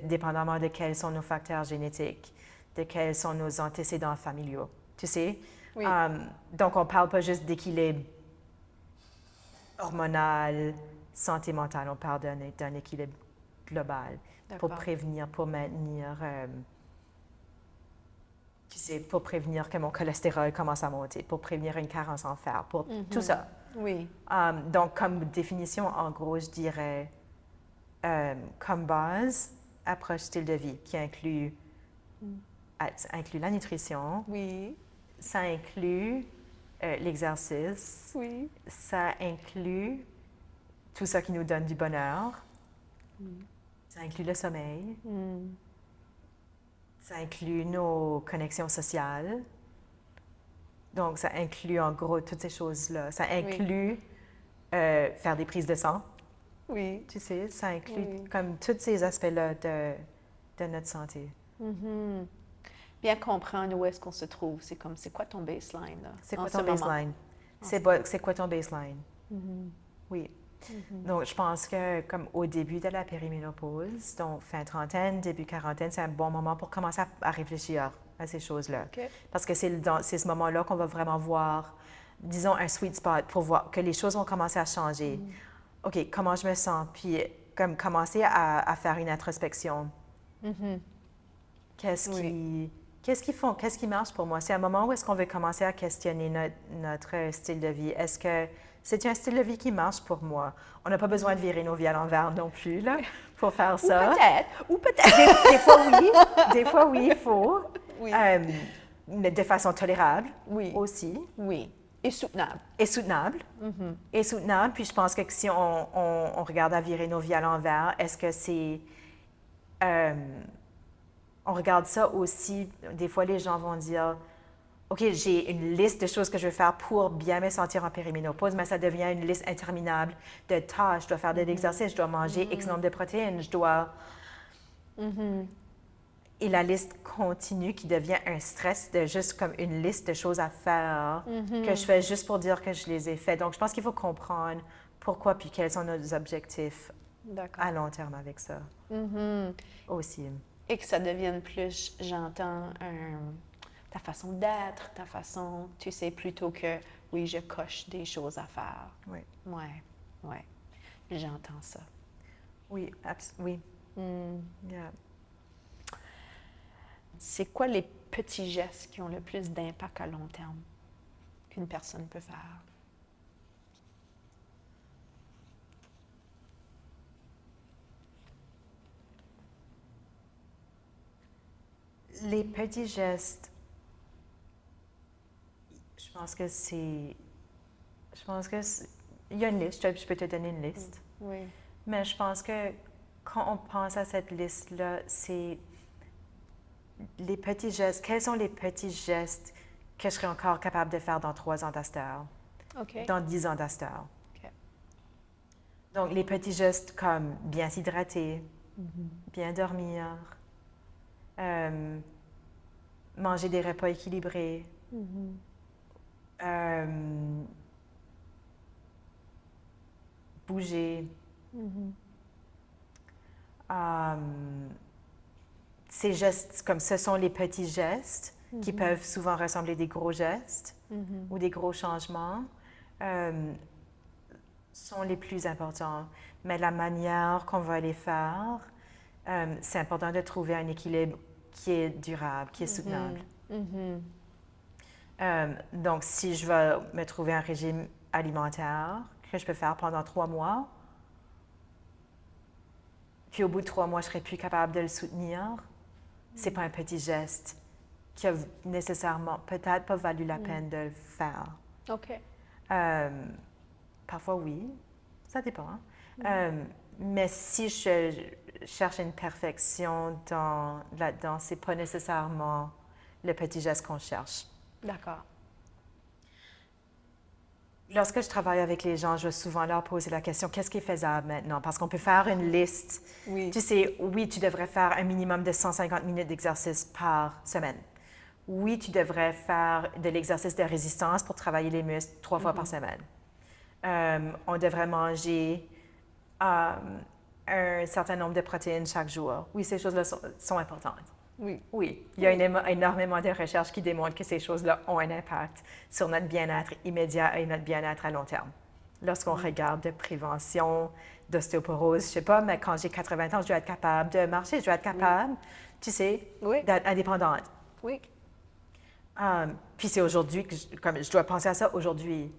Dépendamment de quels sont nos facteurs génétiques, de quels sont nos antécédents familiaux, tu sais. Oui. Donc, on ne parle pas juste d'équilibre hormonal, santé mentale, on parle d'un équilibre global pour prévenir, pour maintenir, tu sais, pour prévenir que mon cholestérol commence à monter, pour prévenir une carence en fer, pour tout ça. Oui. Donc, comme définition, en gros, je dirais, comme base, approche style de vie qui inclut la nutrition. Oui. Ça inclut l'exercice. Oui. Ça inclut tout ça qui nous donne du bonheur. Ça inclut le sommeil. Ça inclut nos connexions sociales. Donc, ça inclut en gros toutes ces choses-là. Ça inclut faire des prises de sang. Oui. Tu sais, ça inclut comme tous ces aspects-là de notre santé. Bien comprendre où est-ce qu'on se trouve. C'est comme, c'est quoi ton baseline, là? C'est quoi ton baseline? C'est quoi ton baseline? Oui. Donc, je pense que comme au début de la périménopause, donc fin trentaine, début quarantaine, c'est un bon moment pour commencer à réfléchir à ces choses-là. Parce que c'est ce moment-là qu'on va vraiment voir, disons, un sweet spot pour voir que les choses vont commencer à changer. OK, comment je me sens? Puis, comme commencer à faire une introspection. Qu'est-ce qui marche pour moi? C'est un moment où est-ce qu'on veut commencer à questionner notre style de vie. Est-ce que c'est un style de vie qui marche pour moi? On n'a pas besoin de virer nos vies à l'envers non plus, là, pour faire ça. Ou peut-être. Des fois, oui. Des fois, oui, il faut. Oui. Mais de façon tolérable Oui. aussi. Oui. Et soutenable. Et soutenable. Et soutenable. Puis je pense que si on regarde à virer nos vies à l'envers, est-ce que c'est... on regarde ça aussi, des fois les gens vont dire, OK, j'ai une liste de choses que je veux faire pour bien me sentir en périménopause, mais ça devient une liste interminable de tâches. Je dois faire de l'exercice, je dois manger X nombre de protéines, je dois... Et la liste continue qui devient un stress de juste comme une liste de choses à faire que je fais juste pour dire que je les ai fait. Donc, je pense qu'il faut comprendre pourquoi puis quels sont nos objectifs D'accord. à long terme avec ça aussi. Et que ça devienne plus, j'entends, ta façon d'être, ta façon, tu sais, plutôt que, oui, je coche des choses à faire. Oui, Ouais. J'entends ça. oui, oui. Yeah. C'est quoi les petits gestes qui ont le plus d'impact à long terme qu'une personne peut faire? Les petits gestes, je pense que c'est... Il y a une liste, je peux te donner une liste. Oui. Mais je pense que quand on pense à cette liste-là, c'est les petits gestes. Quels sont les petits gestes que je serais encore capable de faire dans 3 ans d'Aster, OK. dans 10 ans d'Aster? OK. Donc, les petits gestes comme bien s'hydrater, bien dormir, manger des repas équilibrés, bouger. Ces gestes, comme ce sont les petits gestes qui peuvent souvent ressembler à des gros gestes ou des gros changements, sont les plus importants. Mais la manière qu'on va les faire, c'est important de trouver un équilibre qui est durable, qui est soutenable. Donc, si je vais me trouver un régime alimentaire que je peux faire pendant 3 mois, puis au bout de 3 mois, je serai plus capable de le soutenir, c'est pas un petit geste qui a nécessairement peut-être pas valu la peine de le faire. OK. Parfois, oui, ça dépend. Mais si je cherche une perfection là-dedans, c'est pas nécessairement le petit geste qu'on cherche. D'accord. Lorsque je travaille avec les gens, je vais souvent leur poser la question, qu'est-ce qui est faisable maintenant? Parce qu'on peut faire une liste. Oui. Tu sais, oui, tu devrais faire un minimum de 150 minutes d'exercice par semaine. Oui, tu devrais faire de l'exercice de résistance pour travailler les muscles 3 fois par semaine. On devrait manger un certain nombre de protéines chaque jour. Oui, ces choses-là sont importantes. Oui. Oui, il y a énormément de recherches qui démontrent que ces choses-là ont un impact sur notre bien-être immédiat et notre bien-être à long terme. Lorsqu'on regarde de prévention d'ostéoporose, je ne sais pas, mais quand j'ai 80 ans, je dois être capable de marcher, je dois être capable, tu sais, d'être indépendante. Oui. Puis c'est aujourd'hui que je dois penser à ça aujourd'hui,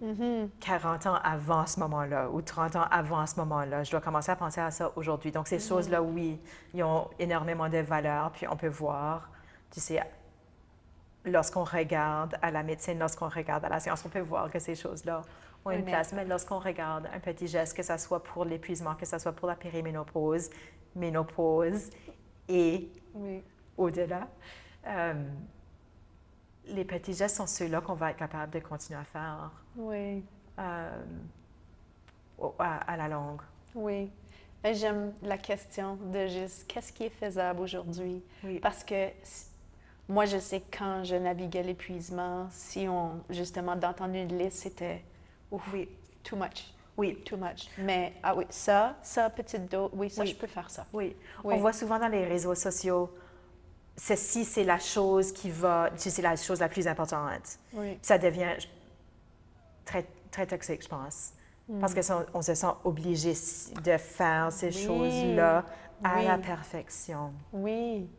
40 ans avant ce moment-là ou 30 ans avant ce moment-là. Je dois commencer à penser à ça aujourd'hui. Donc, ces choses-là, oui, ils ont énormément de valeur. Puis on peut voir, tu sais, lorsqu'on regarde à la médecine, lorsqu'on regarde à la science, on peut voir que ces choses-là ont une place. Mais lorsqu'on regarde un petit geste, que ce soit pour l'épuisement, que ce soit pour la périménopause, ménopause et au-delà, les petits gestes sont ceux-là qu'on va être capable de continuer à faire à la longue. Oui. Mais j'aime la question de juste qu'est-ce qui est faisable aujourd'hui? Oui. Parce que moi, je sais que quand je naviguais l'épuisement, si on, justement, d'entendre une liste, c'était too much. Oui. Too much. Mais, ça, petite dose, je peux faire ça. Oui. On voit souvent dans les réseaux sociaux, ceci, c'est la chose c'est la chose la plus importante. Oui. Ça devient très, très toxique, je pense. Parce qu'on se sent obligé de faire ces choses-là à la perfection. Oui.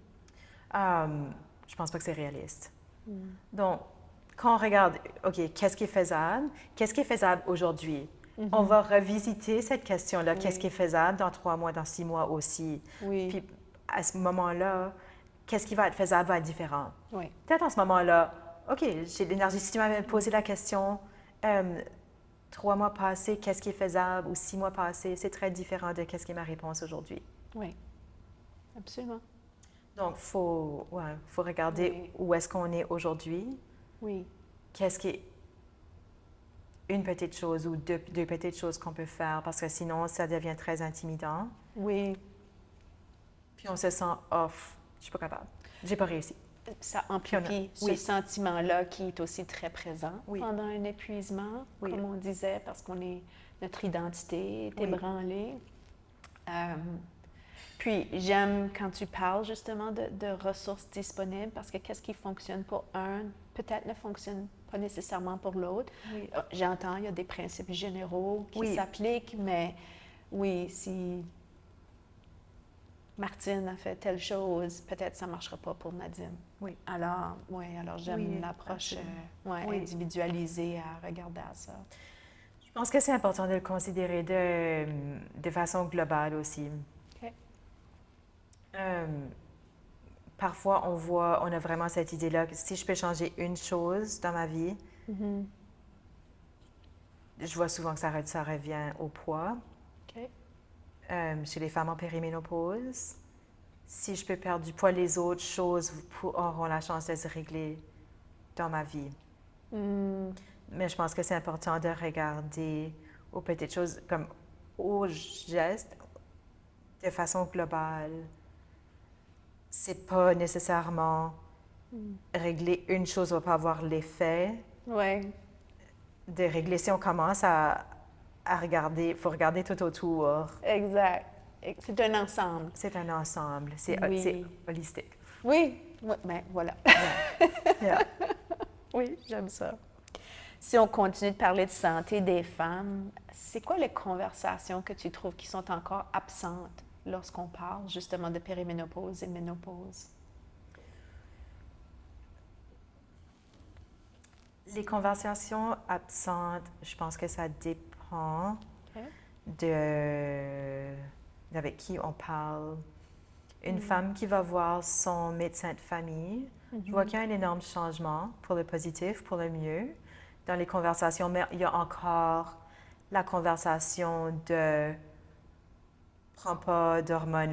Je pense pas que c'est réaliste. Donc, quand on regarde, OK, qu'est-ce qui est faisable? Qu'est-ce qui est faisable aujourd'hui? On va revisiter cette question-là. Qu'est-ce qui est faisable dans 3 mois, dans 6 mois aussi? Oui. Puis, à ce moment-là, qu'est-ce qui va être faisable va être différent. Oui. Peut-être en ce moment-là, OK, j'ai de l'énergie. Si tu m'avais posé la question 3 mois passés, qu'est-ce qui est faisable, ou 6 mois passés, c'est très différent de qu'est-ce qui est ma réponse aujourd'hui. Oui, absolument. Donc, il faut regarder où est-ce qu'on est aujourd'hui, Oui. Qu'est-ce qui est une petite chose ou deux petites choses qu'on peut faire, parce que sinon, ça devient très intimidant. Oui. Puis on se sent off. Je suis pas capable. J'ai pas réussi. Ça Puis amplifie ce oui, sentiment-là qui est aussi très présent Oui. pendant un épuisement, Oui. comme on disait, parce qu'on est notre identité est Oui. ébranlée. Puis j'aime quand tu parles justement de ressources disponibles, parce que qu'est-ce qui fonctionne pour un, peut-être ne fonctionne pas nécessairement pour l'autre. Oui. J'entends, il y a des principes généraux qui Oui. s'appliquent, mais oui, si Martine a fait telle chose, peut-être ça ne marchera pas pour Nadine. Oui. Alors, alors j'aime Oui, l'approche absolument. Oui. individualisée à regarder à ça. Je pense que c'est important de le considérer de façon globale aussi. OK. Parfois, on a vraiment cette idée-là que si je peux changer une chose dans ma vie, je vois souvent que ça revient au poids. OK. Chez les femmes en périménopause, si je peux perdre du poids, les autres choses auront la chance de se régler dans ma vie. Mais je pense que c'est important de regarder aux petites choses comme aux gestes de façon globale. C'est pas nécessairement régler une chose va pas avoir l'effet Oui, de régler. Si on commence à regarder, il faut regarder tout autour. exact. C'est un ensemble. C'est un ensemble, c'est holistique. Oui, ben voilà. Yeah. Oui, j'aime ça. Si on continue de parler de santé des femmes, c'est quoi les conversations que tu trouves qui sont encore absentes lorsqu'on parle justement de périménopause et ménopause? Les conversations absentes, je pense que ça dépend OK. d'avec qui on parle. Une femme qui va voir son médecin de famille, je vois qu'il y a un énorme changement pour le positif, pour le mieux dans les conversations, mais il y a encore la conversation de prends pas d'hormones,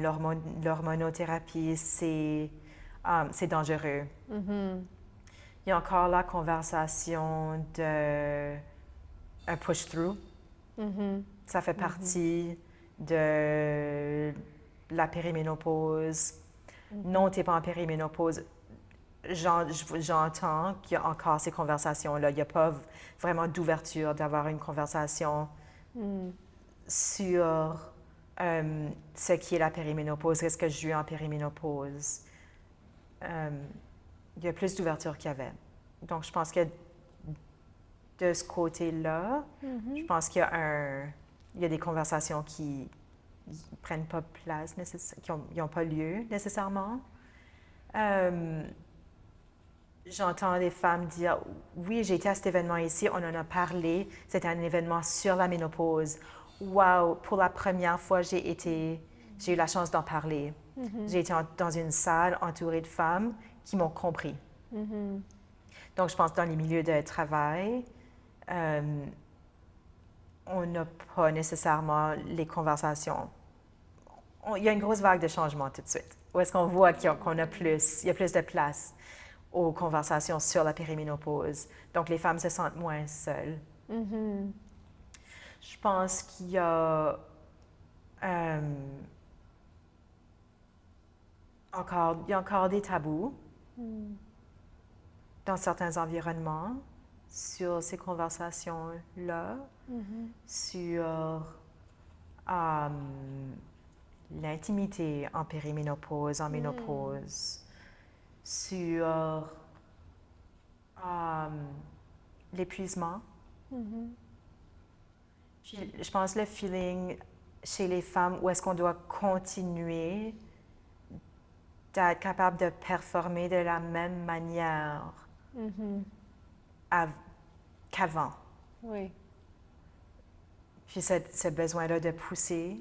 l'hormonothérapie, c'est dangereux. Il y a encore la conversation de un push-through. Ça fait partie de la périménopause. Non, tu n'es pas en périménopause. J'entends qu'il y a encore ces conversations-là. Il n'y a pas vraiment d'ouverture d'avoir une conversation sur ce qui est la périménopause. Est-ce que je suis en périménopause? Il y a plus d'ouverture qu'il y avait. Donc, je pense que de ce côté-là, je pense qu'il y a des conversations qui ne prennent pas place, qui n'ont pas lieu nécessairement. J'entends des femmes dire « Oui, j'ai été à cet événement ici, on en a parlé, c'était un événement sur la ménopause. Wow, pour la première fois, j'ai eu la chance d'en parler. J'ai été dans une salle entourée de femmes qui m'ont compris. Donc, je pense que dans les milieux de travail, on n'a pas nécessairement les conversations. Il y a une grosse vague de changement tout de suite. Où est-ce qu'on voit il y a plus de place aux conversations sur la périménopause. Donc, les femmes se sentent moins seules. Je pense qu'il y a encore des tabous dans certains environnements sur ces conversations-là, sur l'intimité en périménopause, en ménopause, sur l'épuisement. Puis, je pense le feeling chez les femmes où est-ce qu'on doit continuer d'être capable de performer de la même manière qu'avant. Oui. Puis ce besoin-là de pousser.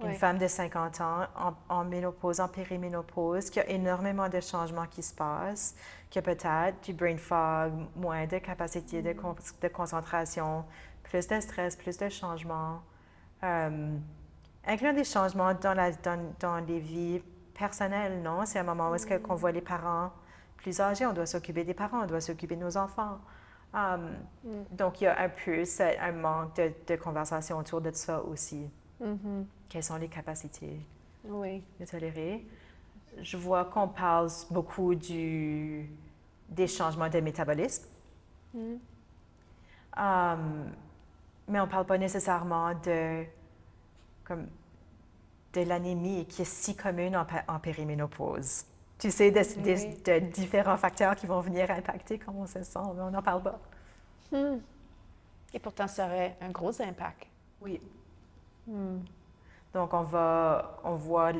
Une Oui. femme de 50 ans en ménopause, en périménopause, qui a énormément de changements qui se passent, qui a peut-être du brain fog, moins de capacité de concentration, plus de stress, plus de changements, incluant des changements dans les vies personnelles, non? C'est un moment où est-ce qu'on voit les parents plus âgés, on doit s'occuper des parents, on doit s'occuper de nos enfants. Donc, il y a un peu un manque de conversation autour de ça aussi. Quelles sont les capacités de tolérer? Je vois qu'on parle beaucoup des changements de métabolisme. Mais on ne parle pas nécessairement de l'anémie qui est si commune en périménopause. Tu sais, de différents facteurs qui vont venir impacter comment on se sent, mais on n'en parle pas. Et pourtant, ça aurait un gros impact. Oui. Donc, on voit,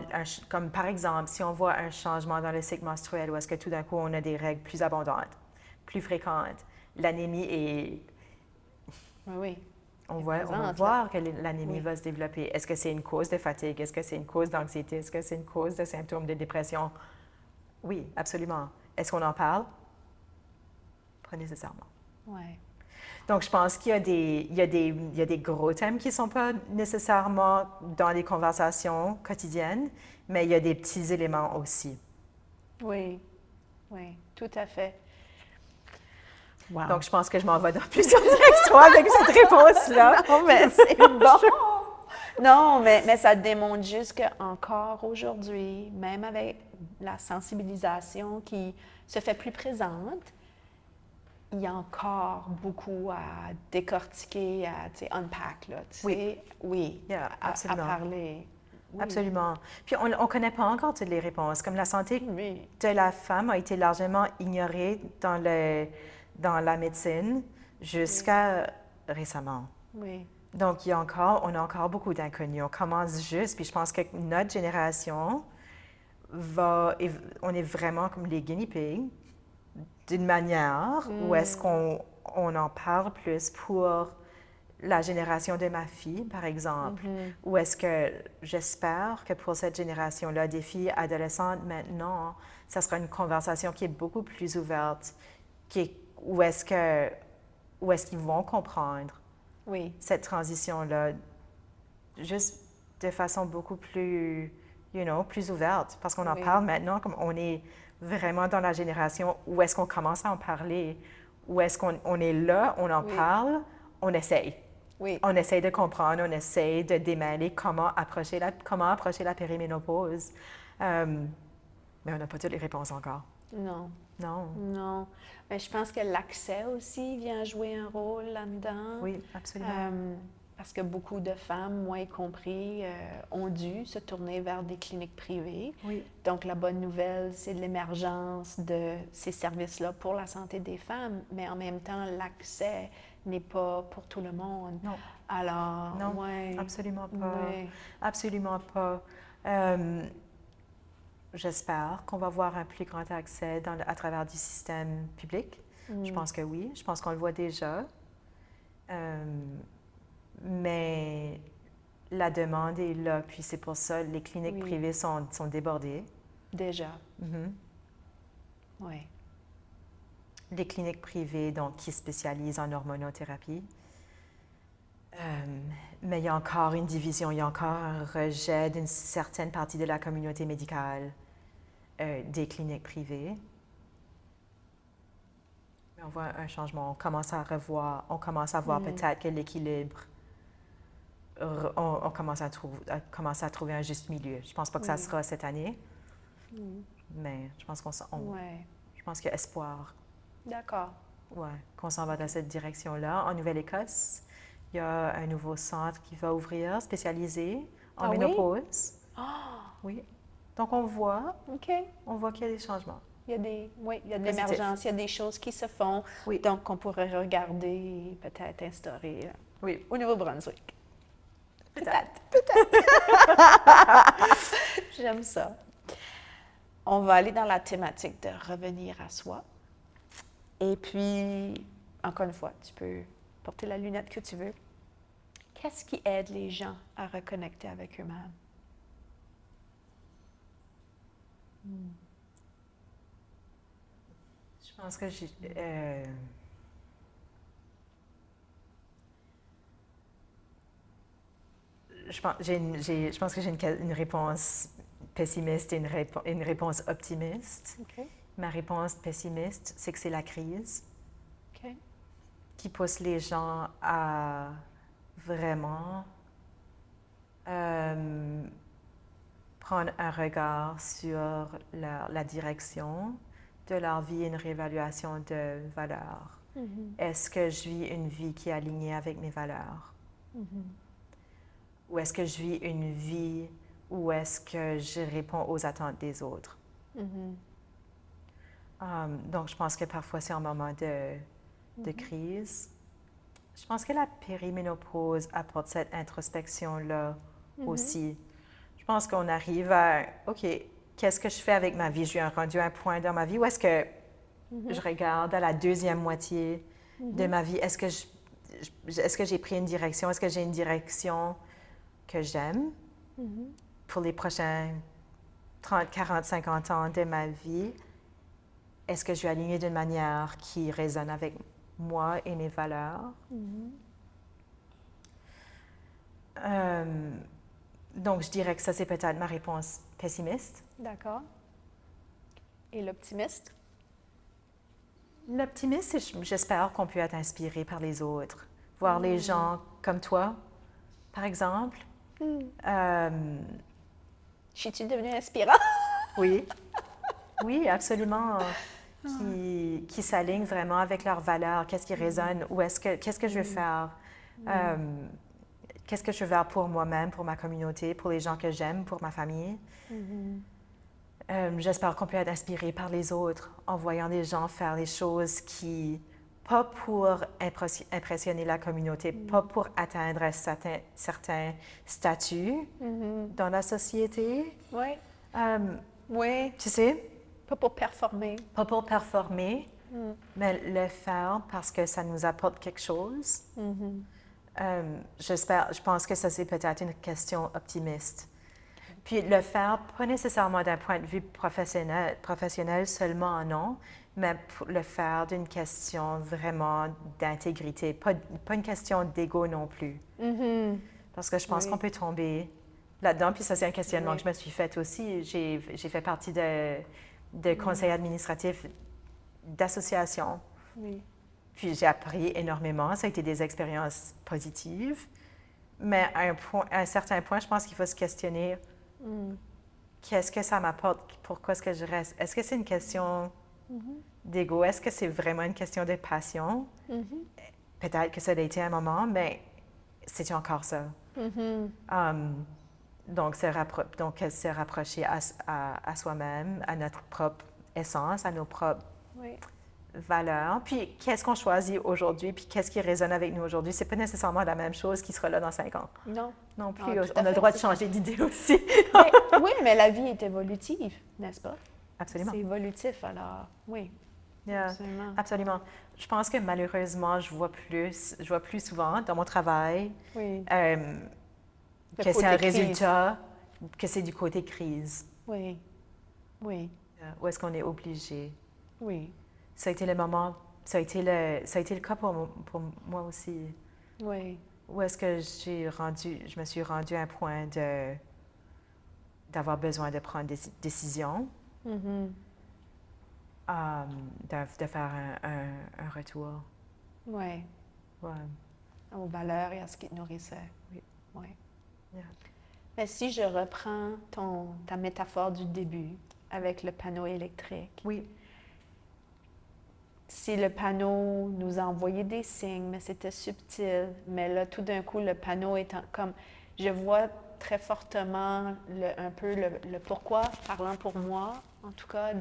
comme par exemple, si on voit un changement dans le cycle menstruel, où est-ce que tout d'un coup, on a des règles plus abondantes, plus fréquentes, l'anémie est... Oui. On va voir que l'anémie va se développer. Est-ce que c'est une cause de fatigue? Est-ce que c'est une cause d'anxiété? Est-ce que c'est une cause de symptômes de dépression? Oui, absolument. Est-ce qu'on en parle? Pas nécessairement. Oui. Donc, je pense qu'il y a des gros thèmes qui ne sont pas nécessairement dans les conversations quotidiennes, mais il y a des petits éléments aussi. Oui, tout à fait. Wow. Donc, je pense que je m'en vais dans plusieurs directions avec cette réponse-là. Non, mais c'est bon. Non, mais ça démontre juste qu'encore aujourd'hui, même avec la sensibilisation qui se fait plus présente, il y a encore beaucoup à décortiquer, à unpack, là, tu sais. Oui, yeah, à parler. Oui. Absolument. Puis, on ne connaît pas encore toutes les réponses. Comme la santé de la femme a été largement ignorée dans la médecine jusqu'à récemment. Oui. Donc, on a encore beaucoup d'inconnus. On commence juste, puis je pense que notre génération on est vraiment comme les guinea pigs d'une manière où est-ce qu'on en parle plus pour la génération de ma fille, par exemple, ou est-ce que j'espère que pour cette génération-là, des filles adolescentes maintenant, ça sera une conversation qui est beaucoup plus ouverte, où est-ce qu'ils vont comprendre cette transition-là, juste de façon beaucoup plus, plus ouverte, parce qu'on en parle maintenant, comme on est vraiment dans la génération où est-ce qu'on commence à en parler, où est-ce qu'on est là, on en parle, on essaye. On essaye de comprendre, on essaye de démêler comment approcher la périménopause. Mais on n'a pas toutes les réponses encore. Non. Mais je pense que l'accès aussi vient jouer un rôle là-dedans. Oui, absolument. Parce que beaucoup de femmes, moi y compris, ont dû se tourner vers des cliniques privées. Oui. Donc, la bonne nouvelle, c'est l'émergence de ces services-là pour la santé des femmes, mais en même temps, l'accès n'est pas pour tout le monde. Non. Alors, non, absolument pas. Oui. Absolument pas. J'espère qu'on va voir un plus grand accès à travers du système public. Je pense que oui. Je pense qu'on le voit déjà. Mais la demande est là, puis c'est pour ça que les cliniques privées sont débordées. Déjà. Oui. Les cliniques privées, donc, qui spécialisent en hormonothérapie. Mais il y a encore une division, il y a encore un rejet d'une certaine partie de la communauté médicale des cliniques privées. Mais on voit un changement, on commence à voir peut-être que l'équilibre, on commence à trouver un juste milieu. Je ne pense pas que ça sera cette année, mais je pense je pense qu'il y a espoir. D'accord. Oui, qu'on s'en va dans cette direction-là. En Nouvelle-Écosse, il y a un nouveau centre qui va ouvrir, spécialisé en ménopause. Oui. Donc, on voit qu'il y a des changements. Il y a de l'émergence, il y a des choses qui se font, donc qu'on pourrait regarder et peut-être instaurer au Nouveau-Brunswick. Peut-être. J'aime ça. On va aller dans la thématique de revenir à soi. Et puis, encore une fois, tu peux porter la lunette que tu veux. Qu'est-ce qui aide les gens à reconnecter avec eux-mêmes? Je pense que j'ai une réponse pessimiste et une réponse optimiste. Okay. Ma réponse pessimiste, c'est que c'est la crise OK. qui pousse les gens à vraiment prendre un regard sur la direction de leur vie et une réévaluation de valeurs. Est-ce que je vis une vie qui est alignée avec mes valeurs? Ou est-ce que je vis une vie où est-ce que je réponds aux attentes des autres? Donc, je pense que parfois, c'est un moment de crise. Je pense que la périménopause apporte cette introspection-là aussi. Je pense qu'on arrive à, OK, qu'est-ce que je fais avec ma vie? Je suis rendu à un point dans ma vie où est-ce que je regarde à la deuxième moitié de ma vie? Est-ce que j'ai pris une direction? Est-ce que j'ai une direction que j'aime pour les prochains 30, 40, 50 ans de ma vie? Est-ce que je suis alignée d'une manière qui résonne avec moi et mes valeurs? Donc, je dirais que ça, c'est peut-être ma réponse pessimiste. D'accord. Et l'optimiste? L'optimiste, c'est j'espère qu'on peut être inspiré par les autres. Voir les gens comme toi, par exemple. Je suis-tu devenue inspirante? Oui, oui, absolument. Qui s'alignent vraiment avec leurs valeurs, qu'est-ce qui résonne, qu'est-ce que je veux faire, qu'est-ce que je veux faire pour moi-même, pour ma communauté, pour les gens que j'aime, pour ma famille. J'espère qu'on peut être inspiré par les autres en voyant des gens faire les choses pas pour impressionner la communauté, pas pour atteindre un certain statut dans la société. Oui. Oui. Tu sais? Pas pour performer. Pas pour performer, mais le faire parce que ça nous apporte quelque chose. Je pense que ça, c'est peut-être une question optimiste. Puis le faire, pas nécessairement d'un point de vue professionnel seulement, non, mais le faire d'une question vraiment d'intégrité, pas une question d'ego non plus. Parce que je pense qu'on peut tomber là-dedans, puis ça, c'est un questionnement que je me suis fait aussi. J'ai fait partie de conseil administratif d'association. Oui. Puis j'ai appris énormément. Ça a été des expériences positives. Mais à un certain point, je pense qu'il faut se questionner qu'est-ce que ça m'apporte? Pourquoi est-ce que je reste? Est-ce que c'est une question d'ego? Est-ce que c'est vraiment une question de passion? Peut-être que ça a été un moment, mais c'est encore ça. Donc, se rapprocher à soi-même, à notre propre essence, à nos propres valeurs. Puis, qu'est-ce qu'on choisit aujourd'hui, puis qu'est-ce qui résonne avec nous aujourd'hui? C'est pas nécessairement la même chose qui sera là dans 5 ans. Non. Non plus. Ah, on a le droit de changer d'idée aussi. Oui, mais la vie est évolutive, n'est-ce pas? Absolument. C'est évolutif, alors, oui. Yeah, absolument. Absolument. Je pense que malheureusement, je vois plus souvent dans mon travail Oui. que c'est un résultat, que c'est du côté crise. Oui. Oui. Où est-ce qu'on est obligé? Oui. Ça a été le moment, ça a été le cas pour moi aussi. Oui. Où est-ce que je me suis rendue à un point d'avoir besoin de prendre des décisions, de faire un retour. Oui. Ouais. Aux valeurs et à ce qui te nourrissait. Oui. Oui. Yeah. Mais si je reprends ta métaphore du début avec le panneau électrique. Oui. Si le panneau nous a envoyé des signes, mais c'était subtil, mais là, tout d'un coup, le panneau est comme... Je vois très fortement un peu le pourquoi, parlant pour moi, en tout cas,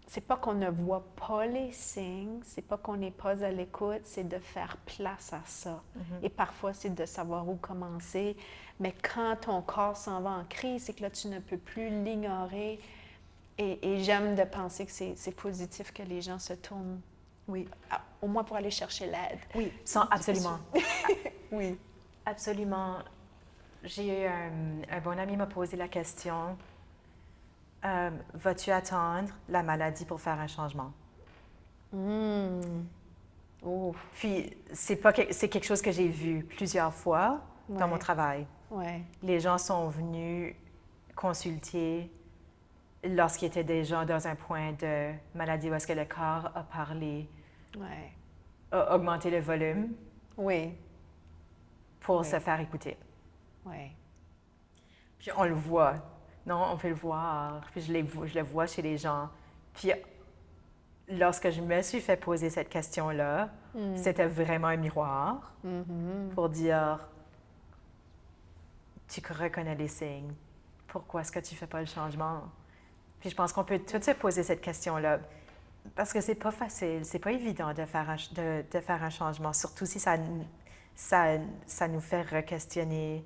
c'est pas qu'on ne voit pas les signes, c'est pas qu'on n'est pas à l'écoute, c'est de faire place à ça. Et parfois, c'est de savoir où commencer. Mais quand ton corps s'en va en crise, c'est que là, tu ne peux plus l'ignorer. Et j'aime de penser que c'est positif que les gens se tournent, au moins pour aller chercher l'aide. Oui, absolument. Oui. Absolument. J'ai eu un bon ami m'a posé la question, vas-tu attendre la maladie pour faire un changement? Oh. Puis, c'est quelque chose que j'ai vu plusieurs fois dans mon travail. Ouais. Les gens sont venus consulter lorsqu'il était déjà dans un point de maladie où est-ce que le corps a parlé, Ouais. a augmenté le volume Oui. pour Oui. se faire écouter. Oui. Puis on le voit. Non, on peut le voir. Puis je le vois chez les gens. Puis lorsque je me suis fait poser cette question-là, c'était vraiment un miroir pour dire, tu reconnais les signes. Pourquoi est-ce que tu ne fais pas le changement? Puis je pense qu'on peut tous se poser cette question-là. Parce que c'est pas facile, c'est pas évident de faire de faire un changement, surtout si ça nous fait re-questionner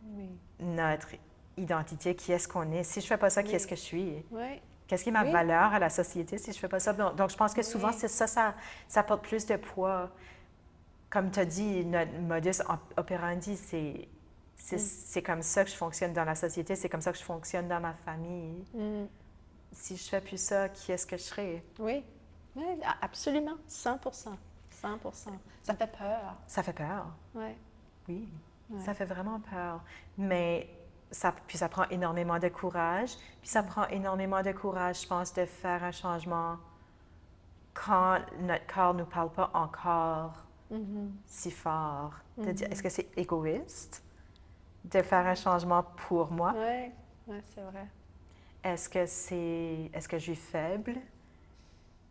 Oui. notre identité, qui est-ce qu'on est. Si je fais pas ça, qui est-ce que je suis? Oui. Qu'est-ce qui est ma Oui. valeur à la société si je fais pas ça? Donc je pense que souvent, Oui. c'est ça porte plus de poids. Comme tu as dit, notre modus operandi, c'est comme ça que je fonctionne dans la société, c'est comme ça que je fonctionne dans ma famille. Si je fais plus ça, qui est-ce que je serai? Oui. Oui, absolument. 100%. 100%. Ça fait peur. Ça fait peur. Oui. Oui, Ouais. ça fait vraiment peur. Mais puis ça prend énormément de courage. Puis ça prend énormément de courage, je pense, de faire un changement quand notre corps ne nous parle pas encore si fort. De dire, est-ce que c'est égoïste de faire un changement pour moi? Oui. Oui, c'est vrai. Est-ce que je suis faible?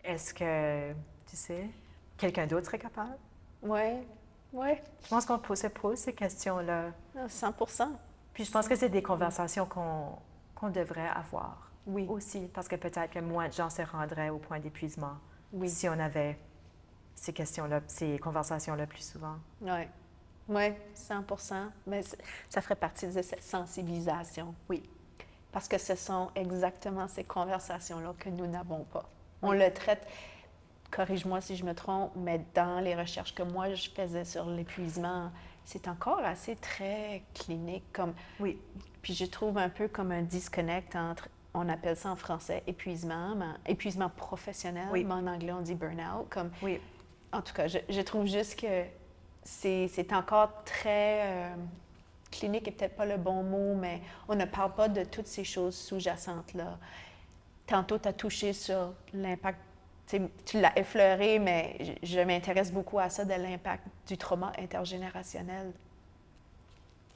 Est-ce que, tu sais, quelqu'un d'autre serait capable? Oui. Oui. Je pense qu'on se pose ces questions-là. 100%. Puis je pense que c'est des conversations qu'on devrait avoir Oui. aussi, parce que peut-être que moins de gens se rendraient au point d'épuisement Oui. si on avait ces questions-là, ces conversations-là plus souvent. Oui. Oui, 100%. Mais ça ferait partie de cette sensibilisation. Oui. Parce que ce sont exactement ces conversations-là que nous n'avons pas. On le traite, corrige-moi si je me trompe, mais dans les recherches que moi je faisais sur l'épuisement, c'est encore assez très clinique. Oui. Puis je trouve un peu comme un disconnect entre, on appelle ça en français épuisement, mais épuisement professionnel, Oui. mais en anglais on dit burn-out. Oui. En tout cas, je trouve juste que c'est encore très clinique est peut-être pas le bon mot, mais on ne parle pas de toutes ces choses sous-jacentes-là. Tantôt, tu as touché sur l'impact, tu l'as effleuré, mais je m'intéresse beaucoup à ça, de l'impact du trauma intergénérationnel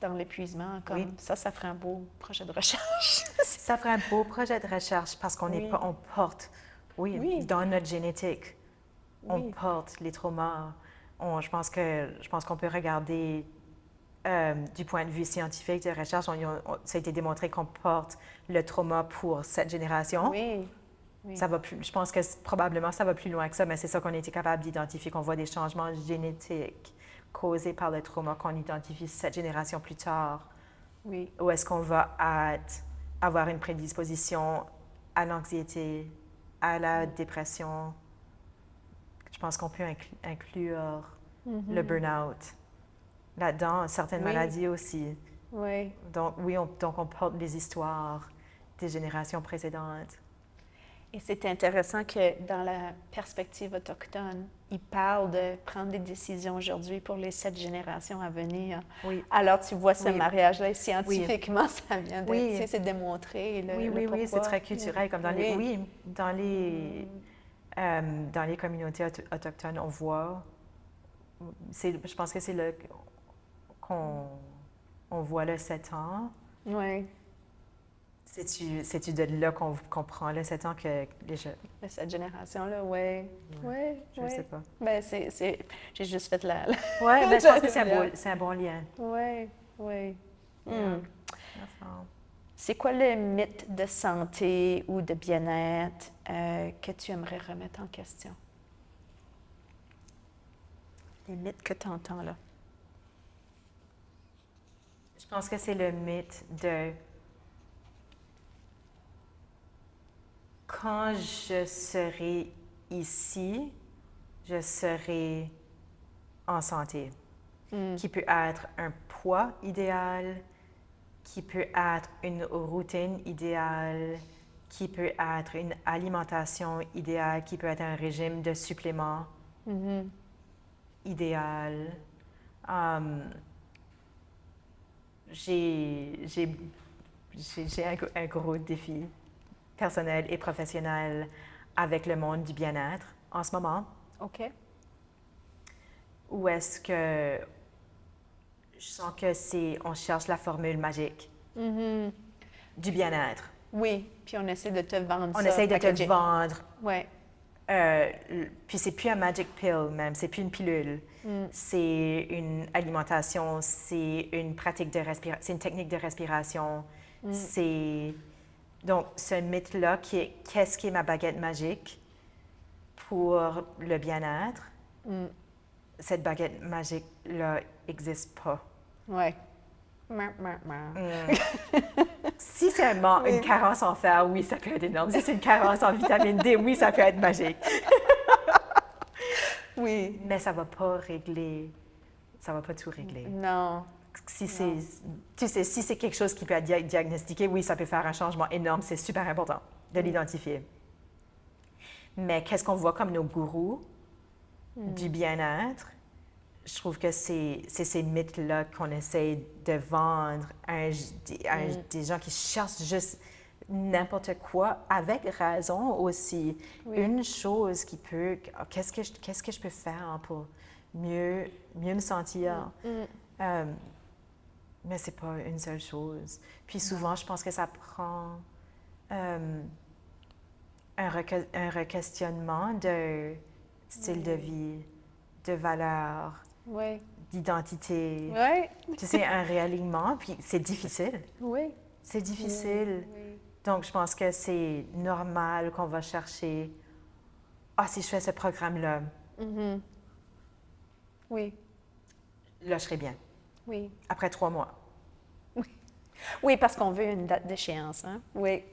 dans l'épuisement. Comme ça ferait un beau projet de recherche. Ça ferait un beau projet de recherche parce qu'on Oui. on porte, dans notre génétique, on porte les traumas. Je pense qu'on peut regarder du point de vue scientifique de recherche, ça a été démontré qu'on porte le trauma pour cette génération. Oui. Ça va plus, je pense que probablement ça va plus loin que ça, mais c'est ça qu'on a été capable d'identifier, qu'on voit des changements génétiques causés par le trauma, qu'on identifie cette génération plus tard. Oui. Où est-ce qu'on va avoir une prédisposition à l'anxiété, à la dépression. Je pense qu'on peut inclure le burn-out là-dedans, certaines maladies aussi. Oui. Donc donc on porte des histoires des générations précédentes. Et c'est intéressant que dans la perspective autochtone, ils parlent de prendre des décisions aujourd'hui pour les 7 générations à venir. Oui. Alors, tu vois ce mariage-là, scientifiquement, ça vient de... Oui. c'est démontré. Oui, c'est très culturel. Comme dans dans les communautés autochtones, on voit... Je pense que c'est là qu'on voit le 7 ans. Oui. C'est-tu de là qu'on prend le 7 ans que les jeunes... Cette génération-là, oui. Oui, je sais pas. Ben, j'ai juste fait la... Oui, ben, je pense que c'est un bon lien. Oui, oui. Enfin. C'est quoi le mythe de santé ou de bien-être que tu aimerais remettre en question? Les mythes que tu entends là. Je pense que c'est le mythe de... Quand je serai ici, je serai en santé. Qui peut être un poids idéal, qui peut être une routine idéale, qui peut être une alimentation idéale, qui peut être un régime de suppléments idéal. J'ai un gros défi personnel et professionnel avec le monde du bien-être en ce moment? OK. Ou est-ce que je sens que on cherche la formule magique du bien-être? Oui, puis on essaie de te vendre On ça. essaie de te packagé. vendre. Ouais. Puis c'est plus un magic pill même, c'est plus une pilule. C'est une alimentation, c'est une pratique de respiration, c'est une technique de respiration. C'est donc ce mythe-là qui est qu'est-ce qui est ma baguette magique pour le bien-être? Cette baguette magique-là n'existe pas. Ouais. Si c'est une carence en fer, oui, ça peut être énorme. Si c'est une carence en vitamine D, oui, ça peut être magique. Oui. Mais ça va pas régler, ça va pas tout régler. Non. Si c'est, tu sais, si c'est quelque chose qui peut être diagnostiqué, oui, ça peut faire un changement énorme. C'est super important de l'identifier. Mais qu'est-ce qu'on voit comme nos gourous du bien-être? Je trouve que c'est ces mythes-là qu'on essaie de vendre à des gens qui cherchent juste n'importe quoi, avec raison aussi. Oui. Une chose qui peut... Qu'est-ce que je peux faire pour mieux me sentir? Mais c'est pas une seule chose. Puis souvent, je pense que ça prend un requestionnement de style de vie, de valeurs, Oui. d'identité. Oui. Tu sais, un réalignement, puis c'est difficile. Oui. C'est difficile. Oui. Donc, je pense que c'est normal qu'on va chercher « Ah, si je fais ce programme-là, Oui. là, je serai bien. Oui. Après 3 mois. » Oui, parce qu'on veut une date d'échéance, hein? Oui.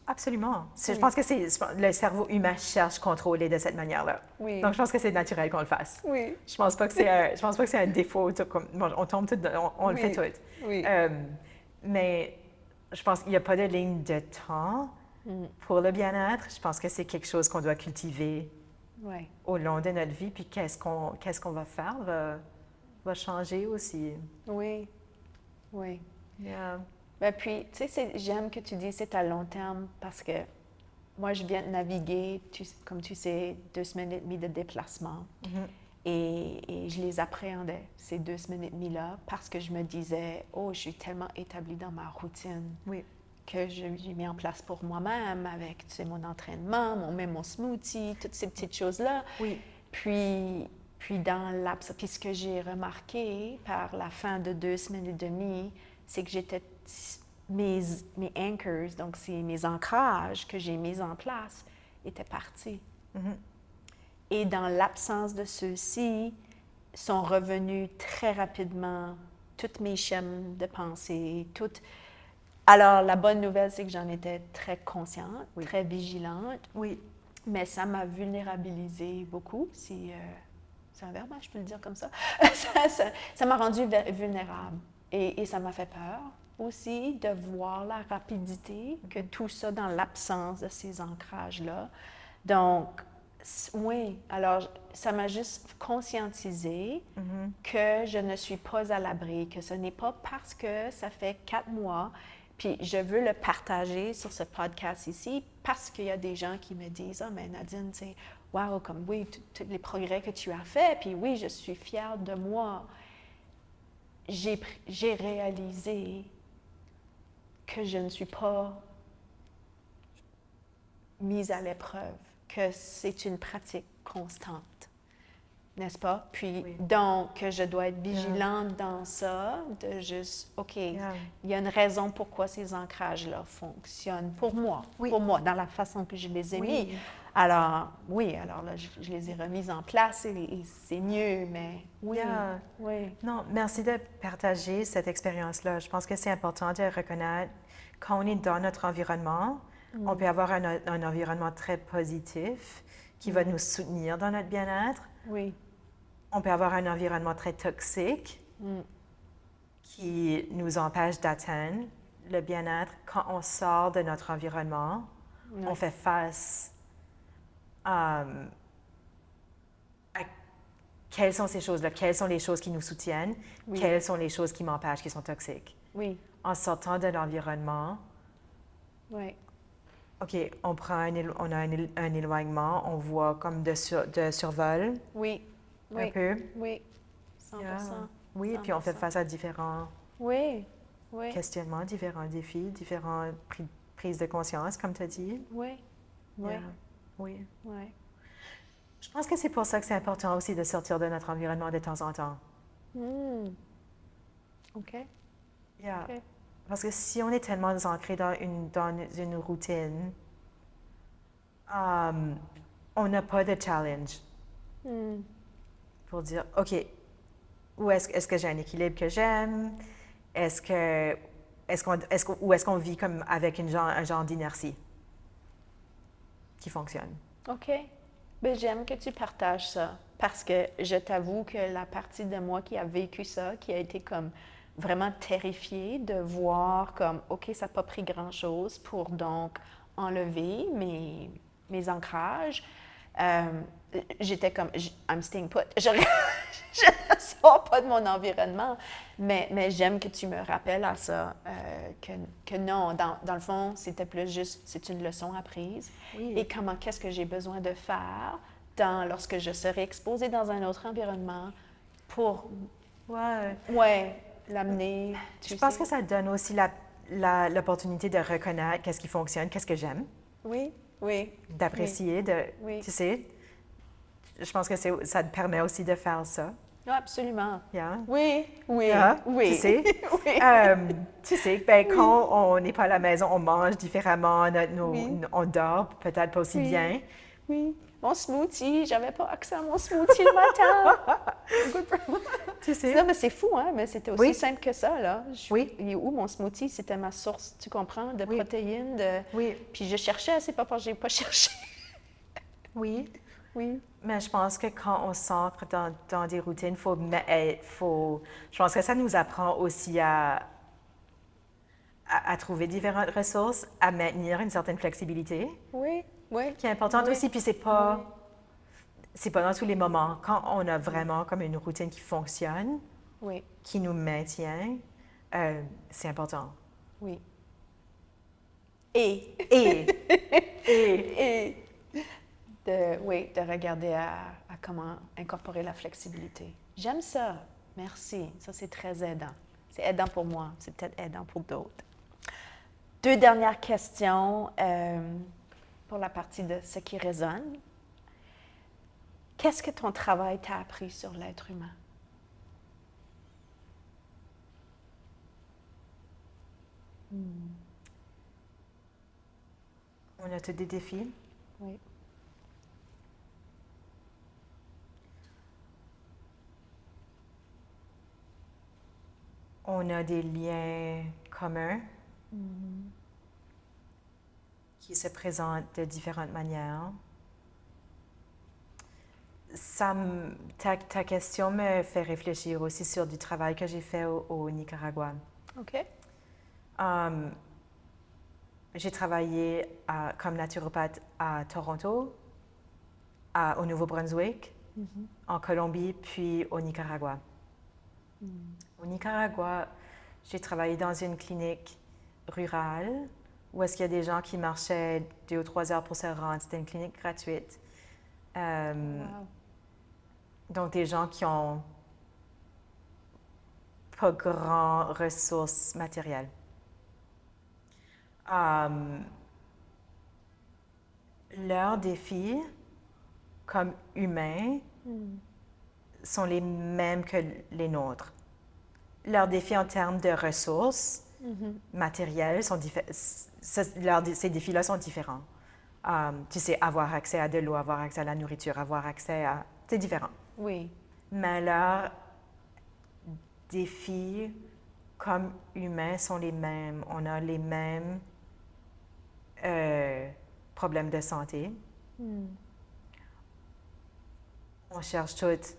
Absolument. Je pense que le cerveau humain cherche contrôler de cette manière-là. Oui. Donc, je pense que c'est naturel qu'on le fasse. Oui. Je pense pas que c'est un défaut. On tombe tout, on le fait tout. Oui. Mais je pense qu'il n'y a pas de ligne de temps pour le bien-être. Je pense que c'est quelque chose qu'on doit cultiver Oui. au long de notre vie. Puis qu'est-ce qu'on va faire va changer aussi. Oui. Oui. Yeah. Ben puis, tu sais, j'aime que tu dis c'est à long terme parce que moi, je viens de naviguer, comme tu sais, 2 semaines et demie de déplacement. Et je les appréhendais, ces 2 semaines et demie-là, parce que je me disais, oh, je suis tellement établie dans ma routine que j'ai mis en place pour moi-même avec, tu sais, mon entraînement, mon smoothie, toutes ces petites choses-là. Oui. Puis dans puis ce que j'ai remarqué par la fin de 2 semaines et demie, c'est que mes anchors, donc c'est mes ancrages que j'ai mis en place, étaient partis. Et dans l'absence de ceux-ci, sont revenus très rapidement toutes mes chaînes de pensée, toutes. Alors, la bonne nouvelle, c'est que j'en étais très consciente, très vigilante. Oui. Mais ça m'a vulnérabilisée beaucoup, si c'est un verbe, je peux le dire comme ça. Ça m'a rendue vulnérable. Et ça m'a fait peur aussi de voir la rapidité que tout ça dans l'absence de ces ancrages-là. Donc, oui, alors ça m'a juste conscientisé que je ne suis pas à l'abri, que ce n'est pas parce que ça fait 4 mois, puis je veux le partager sur ce podcast ici, parce qu'il y a des gens qui me disent « Ah, mais Nadine, tu sais, wow, comme oui, tous les progrès que tu as faits, puis oui, je suis fière de moi. » J'ai réalisé que je ne suis pas mise à l'épreuve, que c'est une pratique constante, n'est-ce pas? Puis, donc, que je dois être vigilante dans ça, de juste, OK, il y a une raison pourquoi ces ancrages-là fonctionnent pour moi, dans la façon que je les ai mis. Alors, alors là, je les ai remises en place et c'est mieux, mais oui. Non, merci de partager cette expérience-là. Je pense que c'est important de reconnaître quand on est dans notre environnement, on peut avoir un environnement très positif qui va nous soutenir dans notre bien-être. Oui. On peut avoir un environnement très toxique qui nous empêche d'atteindre le bien-être. Quand on sort de notre environnement, on fait face à quelles sont ces choses-là, quelles sont les choses qui nous soutiennent, quelles sont les choses qui m'empêchent, qui sont toxiques. Oui. En sortant de l'environnement, OK, on prend on a un éloignement, on voit comme de survol Oui, un oui, peu. oui, 100%. Yeah. Oui, puis on fait 100%. face à différents Oui, oui, questionnements, différents défis, différentes prises de conscience, comme tu as dit. oui, oui, Yeah. Oui. oui. Je pense que c'est pour ça que c'est important aussi de sortir de notre environnement de temps en temps. OK, Yeah. OK. Parce que si on est tellement ancré dans une routine, on n'a pas de challenge pour dire, OK, est-ce que j'ai un équilibre que j'aime? Est-ce que, ou est-ce qu'on vit comme avec un genre d'inertie qui fonctionne? OK. Ben, j'aime que tu partages ça parce que je t'avoue que la partie de moi qui a vécu ça, qui a été comme vraiment terrifiée de voir comme, OK, ça n'a pas pris grand-chose pour donc enlever mes ancrages. Euh, J'étais comme, I'm staying put. Je ne sors pas de mon environnement, mais j'aime que tu me rappelles à ça, que non, dans le fond, c'était plus juste, c'est une leçon apprise. Oui. Et comment, qu'est-ce que j'ai besoin de faire lorsque je serai exposée dans un autre environnement pour, Ouais. ouais, l'amener, Je pense que ça donne aussi l'opportunité de reconnaître qu'est-ce qui fonctionne, qu'est-ce que j'aime, Oui, oui, d'apprécier, oui. tu sais, je pense que ça te permet aussi de faire ça. Absolument. Yeah. Oui, oui, Yeah, oui. tu sais. Oui. Tu sais, ben, quand on n'est pas à la maison, on mange différemment, Oui. on dort peut-être pas aussi Oui. bien. Oui. Mon smoothie, j'avais pas accès à mon smoothie le matin. Good for- Tu sais. Non, mais c'est fou, hein? Mais c'était aussi Oui. simple que ça, là. Oui. Il est où mon smoothie? C'était ma source, tu comprends, de Oui. protéines. Oui. Puis je cherchais, c'est pas parce que j'ai pas cherché. Oui. Oui. Mais je pense que quand on s'ancre dans des routines, je pense que ça nous apprend aussi à trouver différentes ressources, à maintenir une certaine flexibilité, Oui. Oui. qui est importante Oui. aussi. Puis c'est pas dans tous les moments. Quand on a vraiment comme une routine qui fonctionne, Oui. qui nous maintient, c'est important. Oui. Et. Et, Oui, de regarder à comment incorporer la flexibilité. J'aime ça. Merci. Ça, c'est très aidant. C'est aidant pour moi. C'est peut-être aidant pour d'autres. 2 dernières questions pour la partie de ce qui résonne. Qu'est-ce que ton travail t'a appris sur l'être humain? on a tous des défis. Oui. On a des liens communs qui se présentent de différentes manières. Ta question me fait réfléchir aussi sur du travail que j'ai fait au Nicaragua. OK. J'ai travaillé comme naturopathe à Toronto, au Nouveau-Brunswick, en Colombie, puis au Nicaragua. Au Nicaragua, j'ai travaillé dans une clinique rurale où est-ce qu'il y a des gens qui marchaient 2 ou 3 heures pour se rendre. C'était une clinique gratuite. Wow. Donc, des gens qui ont pas grand ressources matérielles. Leurs défis, comme humains, sont les mêmes que les nôtres. Leurs défis en termes de ressources matérielles sont différents. Ces défis-là sont différents. Tu sais, avoir accès à de l'eau, avoir accès à la nourriture, avoir accès à... C'est différent. Oui. Mais leurs défis, comme humains, sont les mêmes. On a les mêmes problèmes de santé. On cherche toutes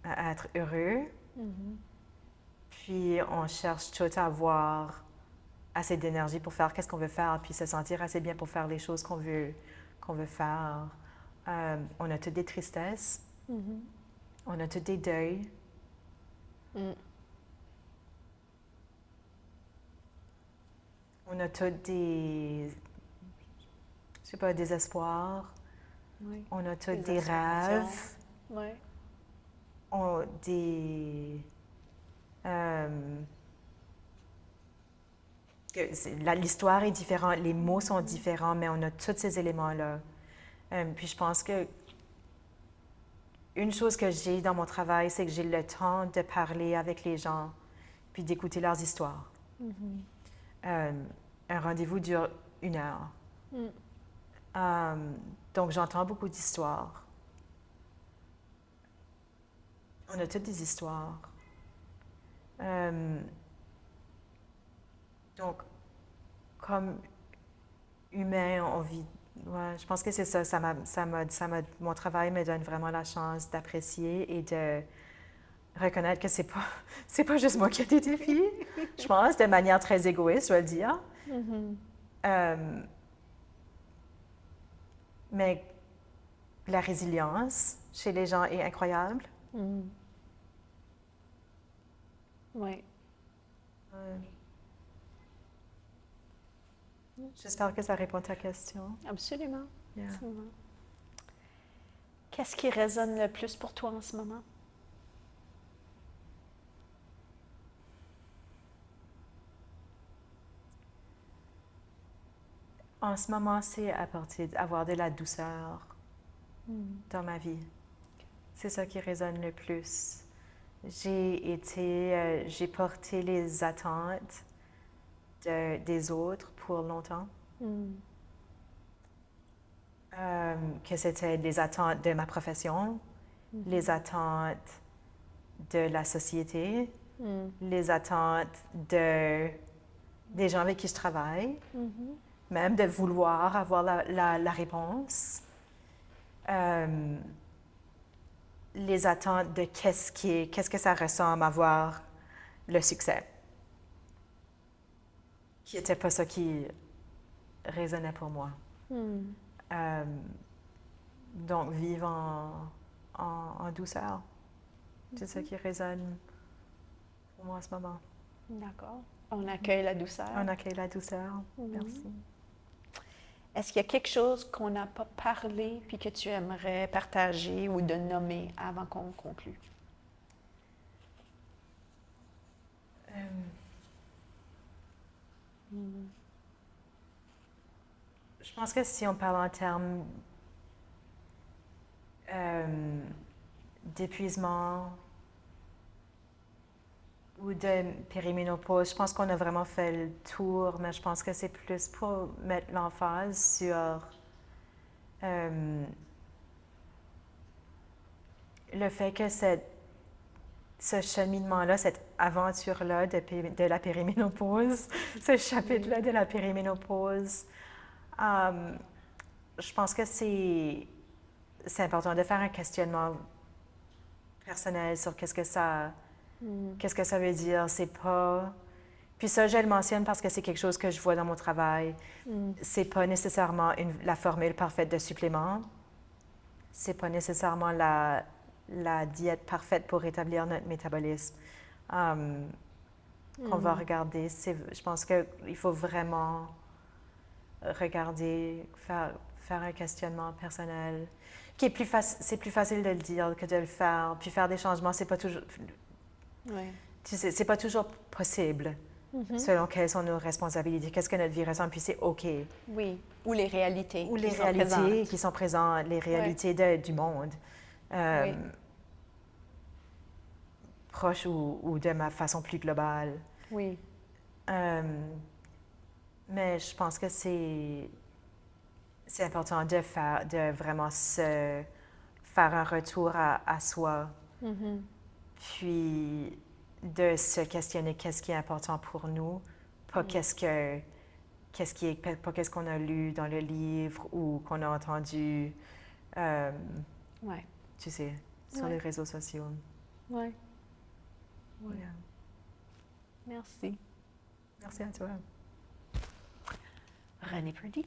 à être heureux. Puis on cherche toutes à avoir assez d'énergie pour faire qu'est-ce qu'on veut faire, puis se sentir assez bien pour faire les choses qu'on veut faire. On a toutes des tristesses. On a toutes des deuils. On a toutes des je sais pas, des espoirs. Oui. On a tous Des des aspirations. rêves. Oui. Des... l'histoire est différente, les mots sont différents, mais on a tous ces éléments-là. Puis je pense que une chose que j'ai dans mon travail, c'est que j'ai le temps de parler avec les gens, puis d'écouter leurs histoires. Un rendez-vous dure 1 heure. Donc j'entends beaucoup d'histoires. On a toutes des histoires. Donc, comme humain, on vit. Ouais, je pense que c'est ça. Mon travail me donne vraiment la chance d'apprécier et de reconnaître que c'est pas juste moi qui ai des défis. Je pense de manière très égoïste, je vais le dire. Mais la résilience chez les gens est incroyable. Oui. J'espère que ça répond à ta question. Absolument. Yeah. Absolument. Qu'est-ce qui résonne le plus pour toi en ce moment? En ce moment, c'est avoir de la douceur dans ma vie. C'est ça qui résonne le plus. J'ai porté les attentes des autres pour longtemps. Que c'était les attentes de ma profession, les attentes de la société, les attentes des gens avec qui je travaille, même de vouloir avoir la réponse. Les attentes de qu'est-ce que ça ressemble avoir le succès. Qui n'était pas ça qui résonnait pour moi. Donc, vivre en douceur, c'est ça qui résonne pour moi en ce moment. D'accord. On accueille la douceur. On accueille la douceur. Merci. Est-ce qu'il y a quelque chose qu'on n'a pas parlé puis que tu aimerais partager ou de nommer avant qu'on conclue? Je pense que si on parle en termes d'épuisement ou de périménopause, je pense qu'on a vraiment fait le tour, mais je pense que c'est plus pour mettre l'emphase sur le fait que ce cheminement-là, cette aventure-là de la périménopause, ce chapitre-là de la périménopause, je pense que c'est important de faire un questionnement personnel sur qu'est-ce que ça veut dire. C'est pas... Puis ça, je le mentionne parce que c'est quelque chose que je vois dans mon travail. C'est pas nécessairement la formule parfaite de supplément. C'est pas nécessairement la diète parfaite pour rétablir notre métabolisme. Qu'on va regarder. Je pense qu'il faut vraiment regarder, faire un questionnement personnel. C'est plus facile de le dire que de le faire. Puis faire des changements, c'est pas toujours... Oui. Tu sais, c'est pas toujours possible. Selon quelles sont nos responsabilités, qu'est-ce que notre vie ressemble, puis c'est OK. Oui. Ou les réalités. Ou les réalités qui sont présentes, les réalités du monde. Oui. Proche ou de ma façon plus globale. Oui. Mais je pense que c'est important de vraiment faire un retour à soi. Puis de se questionner qu'est-ce qui est important pour nous, pas qu'est-ce qu'on a lu dans le livre ou qu'on a entendu, tu sais, sur les réseaux sociaux. Oui. Oui. Yeah. Merci. Merci à toi. René Purdy.